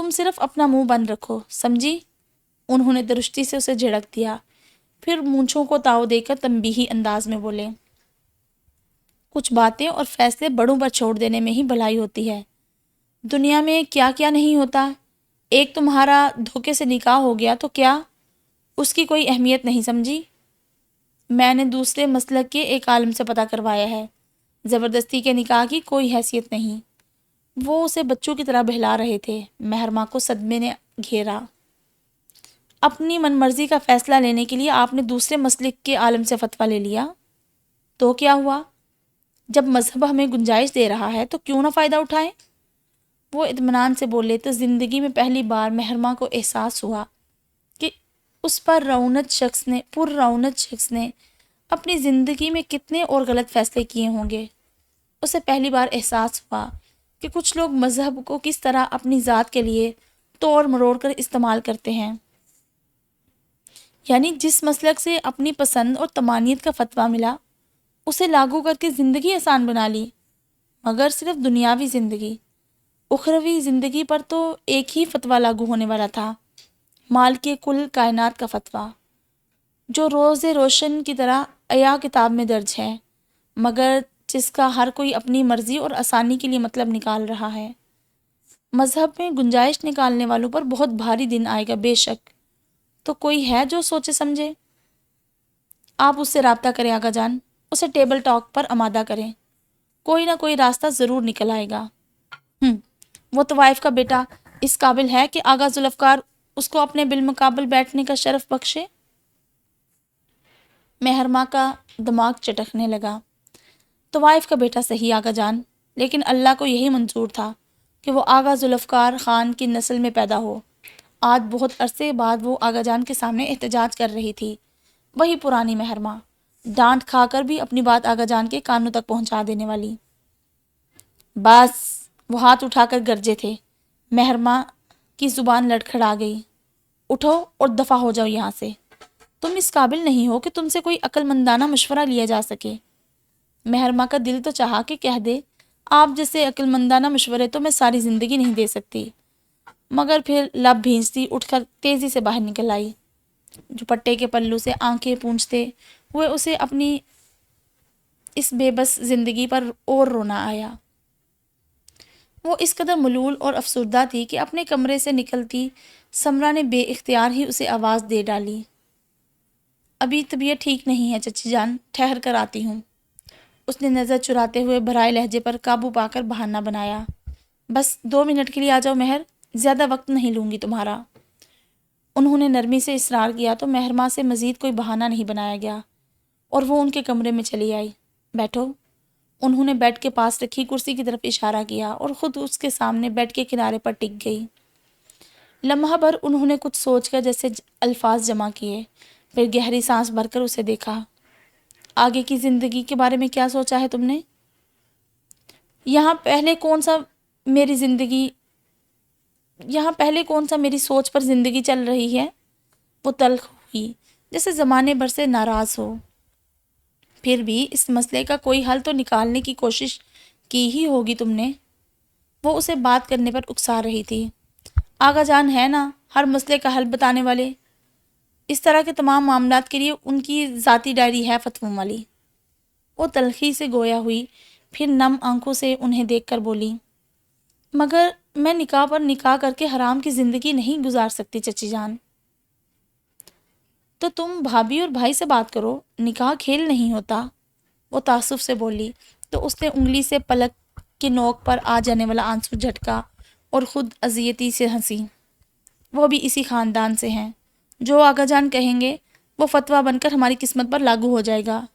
صرف اپنا منہ بند رکھو، سمجھی؟ انہوں نے درستی سے اسے جھڑک دیا، پھر مونچھوں کو تاؤ دے کر تنبیہی انداز میں بولے۔ کچھ باتیں اور فیصلے بڑوں پر چھوڑ دینے میں ہی بھلائی ہوتی ہے۔ دنیا میں کیا کیا نہیں ہوتا۔ ایک تمہارا دھوکے سے نکاح ہو گیا تو کیا اس کی کوئی اہمیت نہیں، سمجھی؟ میں نے دوسرے مسلک کے ایک عالم سے پتہ کروایا ہے، زبردستی کے نکاح کی کوئی حیثیت نہیں۔ وہ اسے بچوں کی طرح بہلا رہے تھے۔ مہرماں کو صدمے نے گھیرا۔ اپنی من مرضی کا فیصلہ لینے کے لیے آپ نے دوسرے مسلک کے عالم سے فتویٰ لے لیا، تو کیا ہوا؟ جب مذہب ہمیں گنجائش دے رہا ہے تو کیوں نہ فائدہ اٹھائیں؟ وہ اطمینان سے بولے تو زندگی میں پہلی بار مہرماں کو احساس ہوا کہ اس پر رونت شخص نے اپنی زندگی میں کتنے اور غلط فیصلے کیے ہوں گے۔ اسے پہلی بار احساس ہوا کہ کچھ لوگ مذہب کو کس طرح اپنی ذات کے لیے توڑ مروڑ کر استعمال کرتے ہیں۔ یعنی جس مسلک سے اپنی پسند اور تمانیت کا فتویٰ ملا اسے لاگو کر کے زندگی آسان بنا لی، مگر صرف دنیاوی زندگی۔ اخروی زندگی پر تو ایک ہی فتویٰ لاگو ہونے والا تھا، مالک کل کائنات کا فتویٰ، جو روز روشن کی طرح عیاں کتاب میں درج ہے، مگر جس کا ہر کوئی اپنی مرضی اور آسانی کے لیے مطلب نکال رہا ہے۔ مذہب میں گنجائش نکالنے والوں پر بہت بھاری دن آئے گا بے شک، تو کوئی ہے جو سوچے سمجھے؟ آپ اس سے رابطہ کریں آقا جان، اسے ٹیبل ٹاک پر آمادہ کریں، کوئی نہ کوئی راستہ ضرور نکل آئے گا۔ وہ طوائف کا بیٹا اس قابل ہے کہ آغا ذوالفقار اس کو اپنے بالمقابل بیٹھنے کا شرف بخشے؟ مہرماں کا دماغ چٹکنے لگا۔ طوائف کا بیٹا صحیح آقا جان، لیکن اللہ کو یہی منظور تھا کہ وہ آغا ذوالفقار خان کی نسل میں پیدا ہو۔ آج بہت عرصے بعد وہ آقا جان کے سامنے احتجاج کر رہی تھی، وہی پرانی مہرماں، ڈانٹ کھا کر بھی اپنی بات آقا جان کے کانوں تک پہنچا دینے والی۔ بس، وہ ہاتھ اٹھا کر گرجے تھے۔ مہرماں کی زبان لڑکھڑا گئی۔ اٹھو اور دفع ہو جاؤ یہاں سے، تم اس قابل نہیں ہو کہ تم سے کوئی عقل مندانہ مشورہ لیا جا سکے۔ مہرماں کا دل تو چاہا کہ کہہ دے، آپ جیسے عقل مندانہ مشورے تو میں ساری زندگی نہیں دے سکتی، مگر پھر لب بھینچتی اٹھ کر تیزی سے باہر نکل آئی۔ دوپٹے کے پلو سے آنکھیں پونچھتے ہوئے اسے اپنی اس بے بس زندگی پر اور رونا آیا۔ وہ اس قدر ملول اور افسردہ تھی کہ اپنے کمرے سے نکلتی سمرا نے بے اختیار ہی اسے آواز دے ڈالی۔ ابھی طبیعت ٹھیک نہیں ہے چچی جان، ٹھہر کر آتی ہوں۔ اس نے نظر چراتے ہوئے بھرائے لہجے پر قابو پا کر بہانہ بنایا۔ بس 2 منٹ کے لیے آ جاؤ مہر، زیادہ وقت نہیں لوں گی تمہارا۔ انہوں نے نرمی سے اصرار کیا تو مہرماں سے مزید کوئی بہانہ نہیں بنایا گیا اور وہ ان کے کمرے میں چلی آئی۔ بیٹھو۔ انہوں نے بیڈ کے پاس رکھی کرسی کی طرف اشارہ کیا اور خود اس کے سامنے بیڈ کے کنارے پر ٹک گئی۔ لمحہ بھر انہوں نے کچھ سوچ کر جیسے الفاظ جمع کیے، پھر گہری سانس بھر کر اسے دیکھا۔ آگے کی زندگی کے بارے میں کیا سوچا ہے تم نے؟ یہاں پہلے کون سا میری سوچ پر زندگی چل رہی ہے؟ وہ تلخ ہوئی جیسے زمانے بھر سے ناراض ہو۔ پھر بھی اس مسئلے کا کوئی حل تو نکالنے کی کوشش کی ہی ہوگی تم نے۔ وہ اسے بات کرنے پر اکسا رہی تھی۔ آقا جان ہے نا ہر مسئلے کا حل بتانے والے، اس طرح کے تمام معاملات کے لیے ان کی ذاتی ڈائری ہے فتووں والی۔ وہ تلخی سے گویا ہوئی، پھر نم آنکھوں سے انہیں دیکھ کر بولی، مگر میں نکاح پر نکاح کر کے حرام کی زندگی نہیں گزار سکتی چچی جان۔ تو تم بھابھی اور بھائی سے بات کرو، نکاح کھیل نہیں ہوتا۔ وہ تعصب سے بولی تو اس نے انگلی سے پلک کی نوک پر آ جانے والا آنسو جھٹکا اور خود اذیتی سے ہنسی۔ وہ بھی اسی خاندان سے ہیں، جو آقا جان کہیں گے وہ فتویٰ بن کر ہماری قسمت پر لاگو ہو جائے گا۔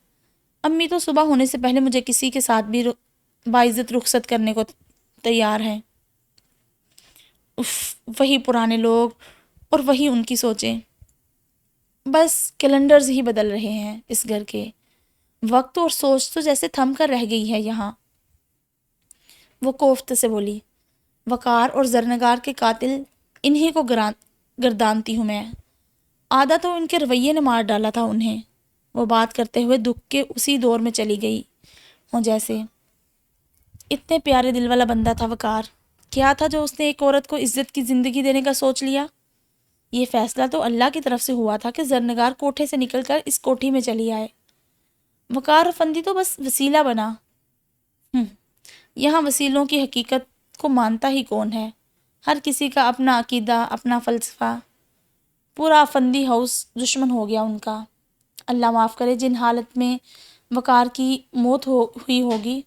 امی تو صبح ہونے سے پہلے مجھے کسی کے ساتھ بھی باعزت رخصت کرنے کو تیار ہیں۔ اف، وہی پرانے لوگ اور وہی ان کی سوچیں، بس کیلنڈرز ہی بدل رہے ہیں اس گھر کے۔ وقت اور سوچ تو جیسے تھم کر رہ گئی ہے یہاں۔ وہ کوفت سے بولی، وقار اور زرنگار کے قاتل انہی کو گردانتی ہوں میں، آدھا تو ان کے رویے نے مار ڈالا تھا انہیں۔ وہ بات کرتے ہوئے دکھ کے اسی دور میں چلی گئی ہوں جیسے اتنے پیارے دل والا بندہ تھا وقار، کیا تھا جو اس نے ایک عورت کو عزت کی زندگی دینے کا سوچ لیا؟ یہ فیصلہ تو اللہ کی طرف سے ہوا تھا کہ زرنگار کوٹھے سے نکل کر اس کوٹھی میں چلی آئے۔ وقار افندی تو بس وسیلہ بنا۔ یہاں وسیلوں کی حقیقت کو مانتا ہی کون ہے؟ ہر کسی کا اپنا عقیدہ، اپنا فلسفہ۔ پورا افندی ہاؤس دشمن ہو گیا ان کا۔ اللہ معاف کرے، جن حالت میں وقار کی موت ہوئی ہوگی،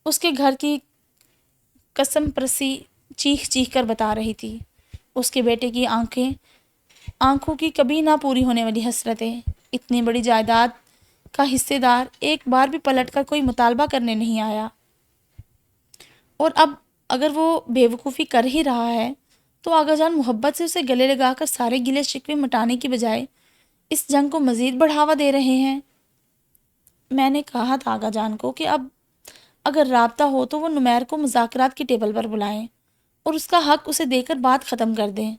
اس کے گھر کی قسم پرسی چیخ چیخ کر بتا رہی تھی۔ اس کے بیٹے کی آنکھوں کی کبھی نہ پوری ہونے والی حسرتیں، اتنی بڑی جائیداد کا حصے دار ایک بار بھی پلٹ کر کوئی مطالبہ کرنے نہیں آیا، اور اب اگر وہ بے وقوفی کر ہی رہا ہے تو آغا جان محبت سے اسے گلے لگا کر سارے گلے شکوے مٹانے کی بجائے اس جنگ کو مزید بڑھاوا دے رہے ہیں۔ میں نے کہا تھا آغا جان کو کہ اب اگر رابطہ ہو تو وہ نمیر کو مذاکرات کی ٹیبل پر بلائیں اور اس کا حق اسے دے کر بات ختم کر دیں،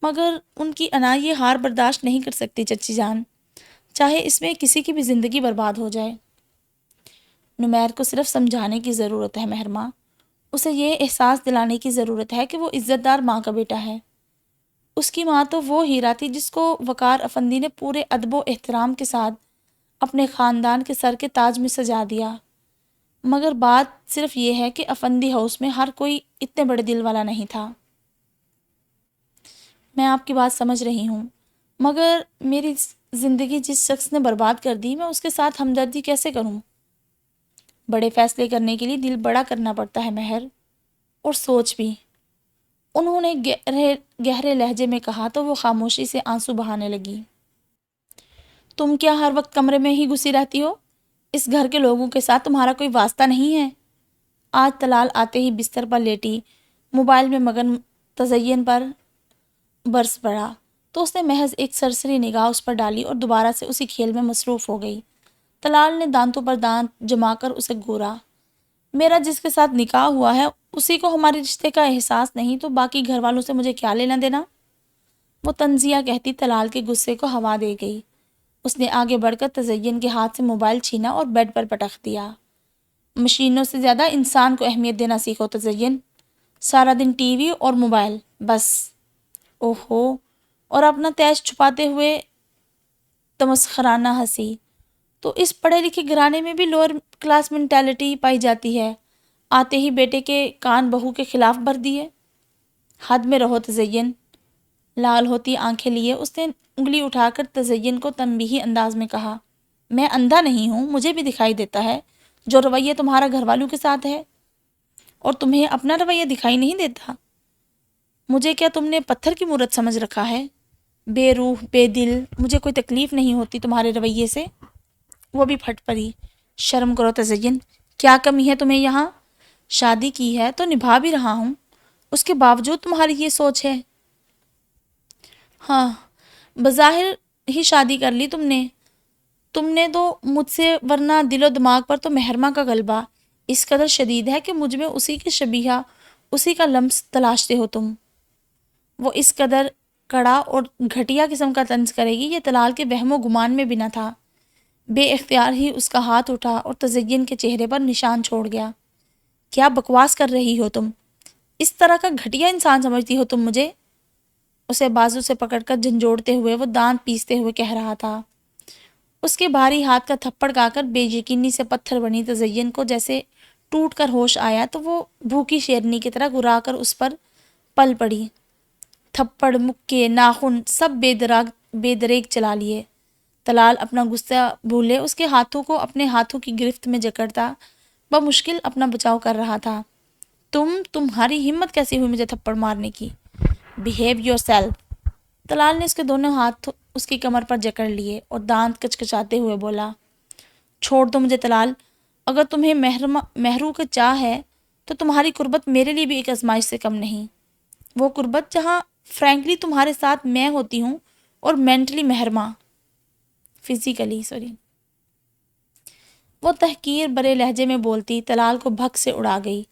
مگر ان کی انا یہ ہار برداشت نہیں کر سکتی چچی جان، چاہے اس میں کسی کی بھی زندگی برباد ہو جائے۔ نمیر کو صرف سمجھانے کی ضرورت ہے مہرماں، اسے یہ احساس دلانے کی ضرورت ہے کہ وہ عزت دار ماں کا بیٹا ہے۔ اس کی ماں تو وہ ہیرا تھی جس کو وقار افندی نے پورے ادب و احترام کے ساتھ اپنے خاندان کے سر کے تاج میں سجا دیا، مگر بات صرف یہ ہے کہ افندی ہاؤس میں ہر کوئی اتنے بڑے دل والا نہیں تھا۔ میں آپ کی بات سمجھ رہی ہوں، مگر میری زندگی جس شخص نے برباد کر دی، میں اس کے ساتھ ہمدردی کیسے کروں؟ بڑے فیصلے کرنے کے لیے دل بڑا کرنا پڑتا ہے مہر، اور سوچ بھی۔ انہوں نے گہرے لہجے میں کہا تو وہ خاموشی سے آنسو بہانے لگی۔ تم کیا ہر وقت کمرے میں ہی گھسی رہتی ہو؟ اس گھر کے لوگوں کے ساتھ تمہارا کوئی واسطہ نہیں ہے؟ آج طلال آتے ہی بستر پر لیٹی موبائل میں مگن تزئین پر برس پڑا تو اس نے محض ایک سرسری نگاہ اس پر ڈالی اور دوبارہ سے اسی کھیل میں مصروف ہو گئی۔ طلال نے دانتوں پر دانت جما کر اسے گھورا۔ میرا جس کے ساتھ نکاح ہوا ہے اسی کو ہمارے رشتے کا احساس نہیں تو باقی گھر والوں سے مجھے کیا لینا دینا؟ وہ طنزیہ کہتی طلال کے غصے کو ہوا دے گئی۔ اس نے آگے بڑھ کر تزئین کے ہاتھ سے موبائل چھینا اور بیڈ پر پٹخ دیا۔ مشینوں سے زیادہ انسان کو اہمیت دینا سیکھو تزئین، سارا دن ٹی وی اور موبائل بس۔ اوہو، اور اپنا تیش چھپاتے ہوئے تمسخرانہ ہنسی۔ تو اس پڑھے لکھے گھرانے میں بھی لوور کلاس مینٹالٹی پائی جاتی ہے، آتے ہی بیٹے کے کان بہو کے خلاف بھر دیے۔ حد میں رہو تزئین، لال ہوتی آنکھیں لیے اس نے انگلی اٹھا کر تزئین کو تنبیہی انداز میں کہا، میں اندھا نہیں ہوں، مجھے بھی دکھائی دیتا ہے جو رویہ تمہارا گھر والوں کے ساتھ ہے، اور تمہیں اپنا رویہ دکھائی نہیں دیتا؟ مجھے کیا تم نے پتھر کی مورت سمجھ رکھا ہے؟ بے روح بے دل، مجھے کوئی تکلیف نہیں ہوتی تمہارے رویے سے۔ وہ بھی پھٹ پڑی، شرم کرو تزئین، کیا کمی ہے تمہیں یہاں؟ شادی کی ہے تو نبھا بھی رہا ہوں، اس کے باوجود تمہاری یہ سوچ ہے؟ ہاں، بظاہر ہی شادی کر لی تم نے تو مجھ سے، ورنہ دل و دماغ پر تو مہرماں کا غلبہ اس قدر شدید ہے کہ مجھ میں اسی کے شبیہہ، اسی کا لمس تلاشتے ہو تم۔ وہ اس قدر کڑا اور گھٹیا قسم کا طنز کرے گی یہ طلال کے وہم و گمان میں بھی نہ تھا۔ بے اختیار ہی اس کا ہاتھ اٹھا اور تزئین کے چہرے پر نشان چھوڑ گیا۔ کیا بکواس کر رہی ہو تم؟ اس طرح کا گھٹیا انسان سمجھتی ہو تم مجھے؟ اسے بازو سے پکڑ کر جھنجھوڑتے ہوئے وہ دانت پیستے ہوئے کہہ رہا تھا۔ اس کے بھاری ہاتھ کا تھپڑ کھا کر بے یقینی سے پتھر بنی تزئین کو جیسے ٹوٹ کر ہوش آیا تو وہ بھوکی شیرنی کی طرح گھرا کر اس پر پل پڑی۔ تھپڑ، مکے، ناخن سب بے دریغ چلا لیے۔ طلال اپنا غصہ بھولے اس کے ہاتھوں کو اپنے ہاتھوں کی گرفت میں جکڑتا بمشکل اپنا بچاؤ کر رہا تھا۔ تمہاری ہمت کیسی ہوئی مجھے تھپڑ مارنے کی؟ Behave your self. طلال نے اس کے دونوں ہاتھ اس کی کمر پر جکڑ لیے اور دانت کچکچاتے ہوئے بولا، چھوڑ دو مجھے طلال، اگر تمہیں مہرو کا چاہ ہے تو تمہاری قربت میرے لیے بھی ایک آزمائش سے کم نہیں۔ وہ قربت جہاں فرینکلی تمہارے ساتھ میں ہوتی ہوں اور مینٹلی مہرماں، فزیکلی وہ تحقیر برے لہجے میں بولتی طلال کو بھگ سے اڑا گئی۔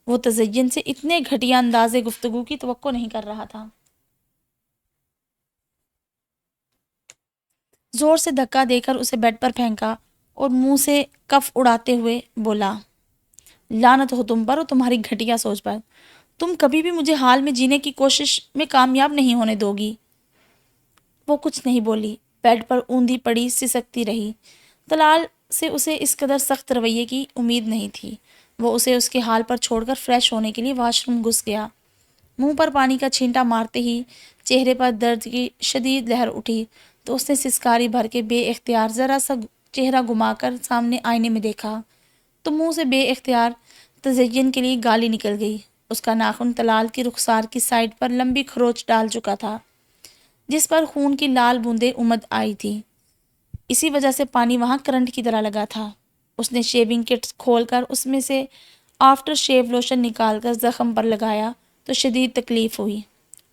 وہ تزئین سے اتنے گھٹیا انداز گفتگو کی توقع نہیں کر رہا تھا۔ زور سے دھکا دے کر اسے بیڈ پر پھینکا اور منہ سے کف اڑاتے ہوئے بولا، لعنت ہو تم پر اور تمہاری گھٹیا سوچ پر، تم کبھی بھی مجھے حال میں جینے کی کوشش میں کامیاب نہیں ہونے دو گی۔ وہ کچھ نہیں بولی، بیڈ پر اوندھی پڑی سسکتی رہی۔ طلال سے اسے اس قدر سخت رویے کی امید نہیں تھی۔ وہ اسے اس کے حال پر چھوڑ کر فریش ہونے کے لیے واش روم گھس گیا۔ منہ پر پانی کا چھینٹا مارتے ہی چہرے پر درد کی شدید لہر اٹھی تو اس نے سسکاری بھر کے بے اختیار ذرا سا چہرہ گھما کر سامنے آئینے میں دیکھا تو منہ سے بے اختیار تزین کے لیے گالی نکل گئی۔ اس کا ناخن تلال کی رخسار کی سائڈ پر لمبی خروچ ڈال چکا تھا جس پر خون کی لال بوندیں امد آئی تھی۔ اسی وجہ سے پانی وہاں کرنٹ کی طرح لگا تھا۔ اس نے شیونگ کٹ کھول کر اس میں سے آفٹر شیو لوشن نکال کر زخم پر لگایا تو شدید تکلیف ہوئی۔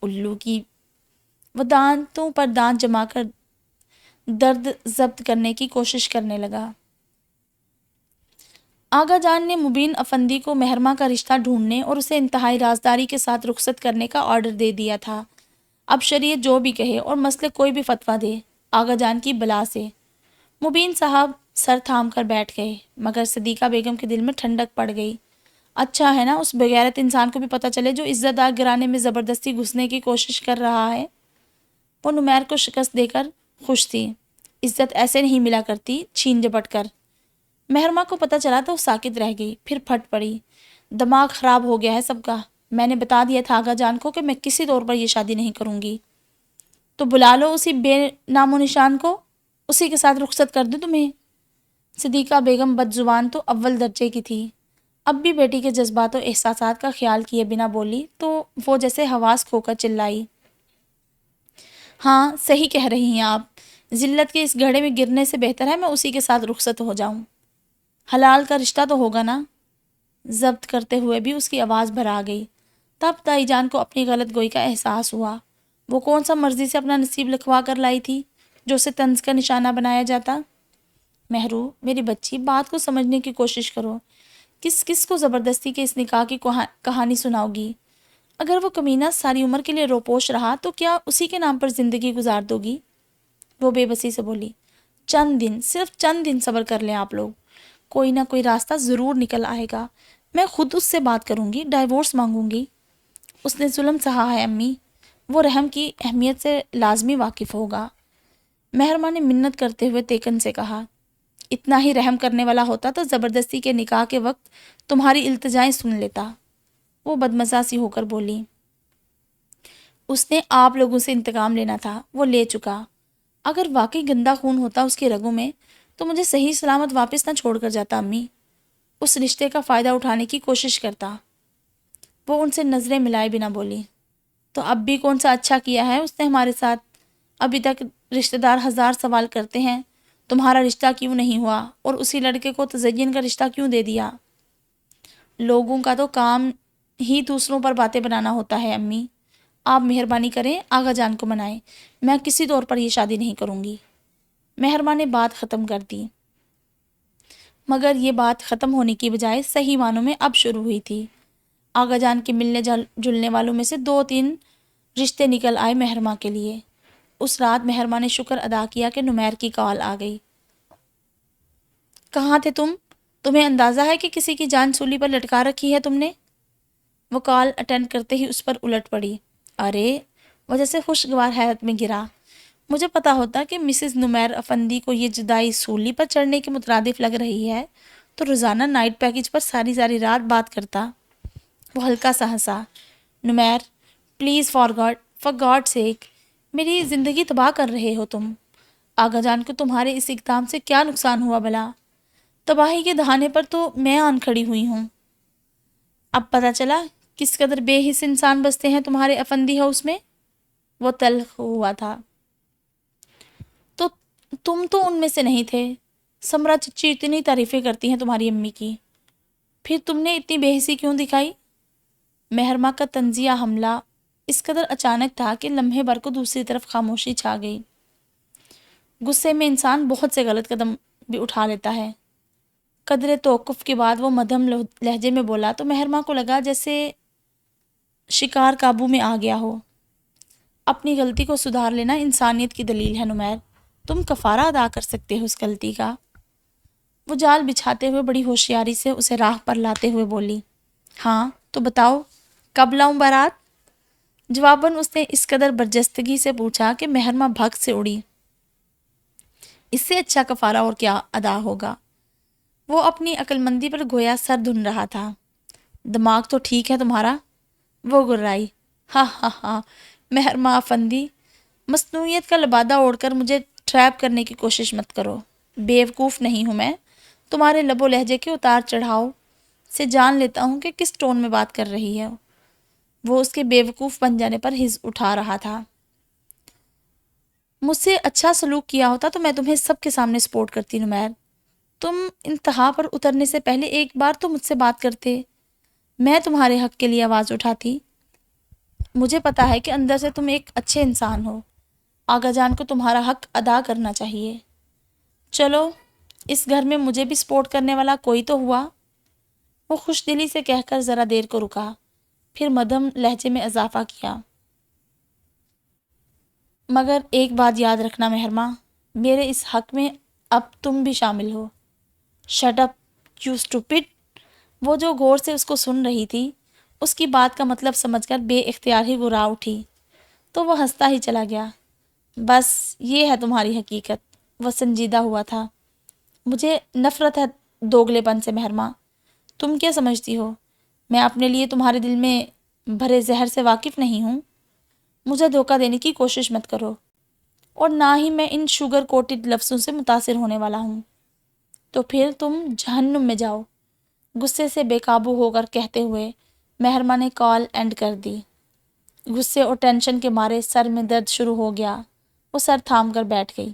الو کی وہ دانتوں پر دانت جما کر درد ضبط کرنے کی کوشش کرنے لگا۔ آغا جان نے مبین افندی کو مہرماں کا رشتہ ڈھونڈنے اور اسے انتہائی رازداری کے ساتھ رخصت کرنے کا آرڈر دے دیا تھا۔ اب شریعت جو بھی کہے اور مسئلے کوئی بھی فتویٰ دے، آغا جان کی بلا سے۔ مبین صاحب سر تھام کر بیٹھ گئے، مگر صدیقہ بیگم کے دل میں ٹھنڈک پڑ گئی۔ اچھا ہے نا، اس بغیرت انسان کو بھی پتہ چلے جو عزت دار گھرانے میں زبردستی گھسنے کی کوشش کر رہا ہے۔ وہ نمیر کو شکست دے کر خوش تھی۔ عزت ایسے نہیں ملا کرتی چھین جھپٹ کر۔ مہرماں کو پتہ چلا تو وہ ساکت رہ گئی، پھر پھٹ پڑی۔ دماغ خراب ہو گیا ہے سب کا۔ میں نے بتا دیا تھا آغا جان کو کہ میں کسی طور پر یہ شادی نہیں کروں گی۔ تو بلا لو اسی بے نام و نشان کو، اسی کے ساتھ رخصت کر دوں تمہیں۔ صدیقہ بیگم بد زبان تو اول درجے کی تھی، اب بھی بیٹی کے جذبات و احساسات کا خیال کیے بنا بولی تو وہ جیسے حواس کھو کر چلائی۔ ہاں صحیح کہہ رہی ہیں آپ، ذلت کے اس گھڑے میں گرنے سے بہتر ہے میں اسی کے ساتھ رخصت ہو جاؤں۔ حلال کا رشتہ تو ہوگا نا۔ ضبط کرتے ہوئے بھی اس کی آواز بھر آ گئی۔ تب تائی جان کو اپنی غلط گوئی کا احساس ہوا۔ وہ کون سا مرضی سے اپنا نصیب لکھوا کر لائی تھی جو اسے طنز کا نشانہ بنایا جاتا؟ مہرو میری بچی، بات کو سمجھنے کی کوشش کرو۔ کس کس کو زبردستی کے اس نکاح کی کہانی سناؤ گی؟ اگر وہ کمینہ ساری عمر کے لیے روپوش رہا تو کیا اسی کے نام پر زندگی گزار دو گی؟ وہ بے بسی سے بولی۔ چند دن، صرف چند دن صبر کر لیں آپ لوگ، کوئی نہ کوئی راستہ ضرور نکل آئے گا۔ میں خود اس سے بات کروں گی، ڈائیورس مانگوں گی۔ اس نے ظلم سہا ہے امی، وہ رحم کی اہمیت سے لازمی واقف ہوگا۔ مہرماں نے منت کرتے ہوئے تیکن سے کہا، اتنا ہی رحم کرنے والا ہوتا تو زبردستی کے نکاح کے وقت تمہاری التجائیں سن لیتا۔ وہ بدمزہ سی ہو کر بولی۔ اس نے آپ لوگوں سے انتقام لینا تھا، وہ لے چکا۔ اگر واقعی گندا خون ہوتا اس کی رگوں میں تو مجھے صحیح سلامت واپس نہ چھوڑ کر جاتا امی، اس رشتے کا فائدہ اٹھانے کی کوشش کرتا۔ وہ ان سے نظریں ملائے بنا بولی، تو اب بھی کون سا اچھا کیا ہے اس نے ہمارے ساتھ؟ ابھی تک رشتہ دار ہزار سوال کرتے ہیں، تمہارا رشتہ کیوں نہیں ہوا اور اسی لڑکے کو تزین کا رشتہ کیوں دے دیا؟ لوگوں کا تو کام ہی دوسروں پر باتیں بنانا ہوتا ہے امی، آپ مہربانی کریں آغا جان کو منائیں، میں کسی طور پر یہ شادی نہیں کروں گی۔ مہربان نے بات ختم کر دی، مگر یہ بات ختم ہونے کی بجائے صحیح معنوں میں اب شروع ہوئی تھی۔ آغا جان کے ملنے جلنے والوں میں سے 2-3 رشتے نکل آئے مہرماں کے لیے۔ اس رات مہرماں نے شکر ادا کیا کہ نمیر کی کال آ گئی۔ کہاں تھے تم؟ تمہیں اندازہ ہے کہ کسی کی جان سولی پر لٹکا رکھی ہے تم نے؟ وہ کال اٹینڈ کرتے ہی اس پر الٹ پڑی۔ ارے، وہ جیسے خوشگوار حیرت میں گرا۔ مجھے پتا ہوتا کہ مسز نمیر افندی کو یہ جدائی سولی پر چڑھنے کے مترادف لگ رہی ہے تو روزانہ نائٹ پیکج پر ساری رات بات کرتا۔ وہ ہلکا سا ہنسا۔ نمیر، پلیز فار گاڈ سیک، میری زندگی تباہ کر رہے ہو تم۔ آغا جان کو تمہارے اس اقدام سے کیا نقصان ہوا بھلا؟ تباہی کے دہانے پر تو میں آن کھڑی ہوئی ہوں۔ اب پتہ چلا کس قدر بے حس انسان بستے ہیں تمہارے افندی ہاؤس میں؟ وہ تلخ ہوا تھا۔ تو تم تو ان میں سے نہیں تھے۔ سمرا چچی اتنی تعریفیں کرتی ہیں تمہاری امی کی، پھر تم نے اتنی بے حسی کیوں دکھائی؟ مہرماں کا طنزیہ حملہ اس قدر اچانک تھا کہ لمحے بھر کو دوسری طرف خاموشی چھا گئی۔ غصے میں انسان بہت سے غلط قدم بھی اٹھا لیتا ہے۔ قدرے توقف کے بعد وہ مدھم لہجے میں بولا تو مہرماں کو لگا جیسے شکار قابو میں آ گیا ہو۔ اپنی غلطی کو سدھار لینا انسانیت کی دلیل ہے نمیر، تم کفارہ ادا کر سکتے ہو اس غلطی کا۔ وہ جال بچھاتے ہوئے بڑی ہوشیاری سے اسے راہ پر لاتے ہوئے بولی، ہاں تو بتاؤ کب لاؤں بارات؟ جواباً اس نے اس قدر برجستگی سے پوچھا کہ مہرماں بھگ سے اڑی۔ اس سے اچھا کفارہ اور کیا ادا ہوگا؟ وہ اپنی عقل مندی پر گویا سر دھن رہا تھا۔ دماغ تو ٹھیک ہے تمہارا؟ وہ گرائی۔ ہاں ہاں ہاں، مہرماں افندی، مصنوعیت کا لبادہ اوڑھ کر مجھے ٹریپ کرنے کی کوشش مت کرو. بیوقوف نہیں ہوں میں. تمہارے لب و لہجے کے اتار چڑھاؤ سے جان لیتا ہوں کہ کس ٹون میں بات کر رہی ہے. وہ اس کے بیوقوف بن جانے پر ہز اٹھا رہا تھا. مجھ سے اچھا سلوک کیا ہوتا تو میں تمہیں سب کے سامنے سپورٹ کرتی نمیر. تم انتہا پر اترنے سے پہلے ایک بار تو مجھ سے بات کرتے. میں تمہارے حق کے لیے آواز اٹھاتی. مجھے پتا ہے کہ اندر سے تم ایک اچھے انسان ہو. آغا جان کو تمہارا حق ادا کرنا چاہیے. چلو اس گھر میں مجھے بھی سپورٹ کرنے والا کوئی تو ہوا. وہ خوش دلی سے کہہ کر ذرا دیر کو رکا، پھر مدھم لہجے میں اضافہ کیا. مگر ایک بات یاد رکھنا مہرماں، میرے اس حق میں اب تم بھی شامل ہو. Shut up you stupid. وہ جو غور سے اس کو سن رہی تھی اس کی بات کا مطلب سمجھ کر بے اختیار ہی گرا اٹھی تو وہ ہنستا ہی چلا گیا. بس یہ ہے تمہاری حقیقت. وہ سنجیدہ ہوا تھا. مجھے نفرت ہے دوگلے پن سے مہرماں. تم کیا سمجھتی ہو میں اپنے لیے تمہارے دل میں بھرے زہر سے واقف نہیں ہوں؟ مجھے دھوکہ دینے کی کوشش مت کرو، اور نہ ہی میں ان شوگر کوٹڈ لفظوں سے متاثر ہونے والا ہوں. تو پھر تم جہنم میں جاؤ. غصے سے بے قابو ہو کر کہتے ہوئے مہرماں نے کال اینڈ کر دی. غصے اور ٹینشن کے مارے سر میں درد شروع ہو گیا. وہ سر تھام کر بیٹھ گئی.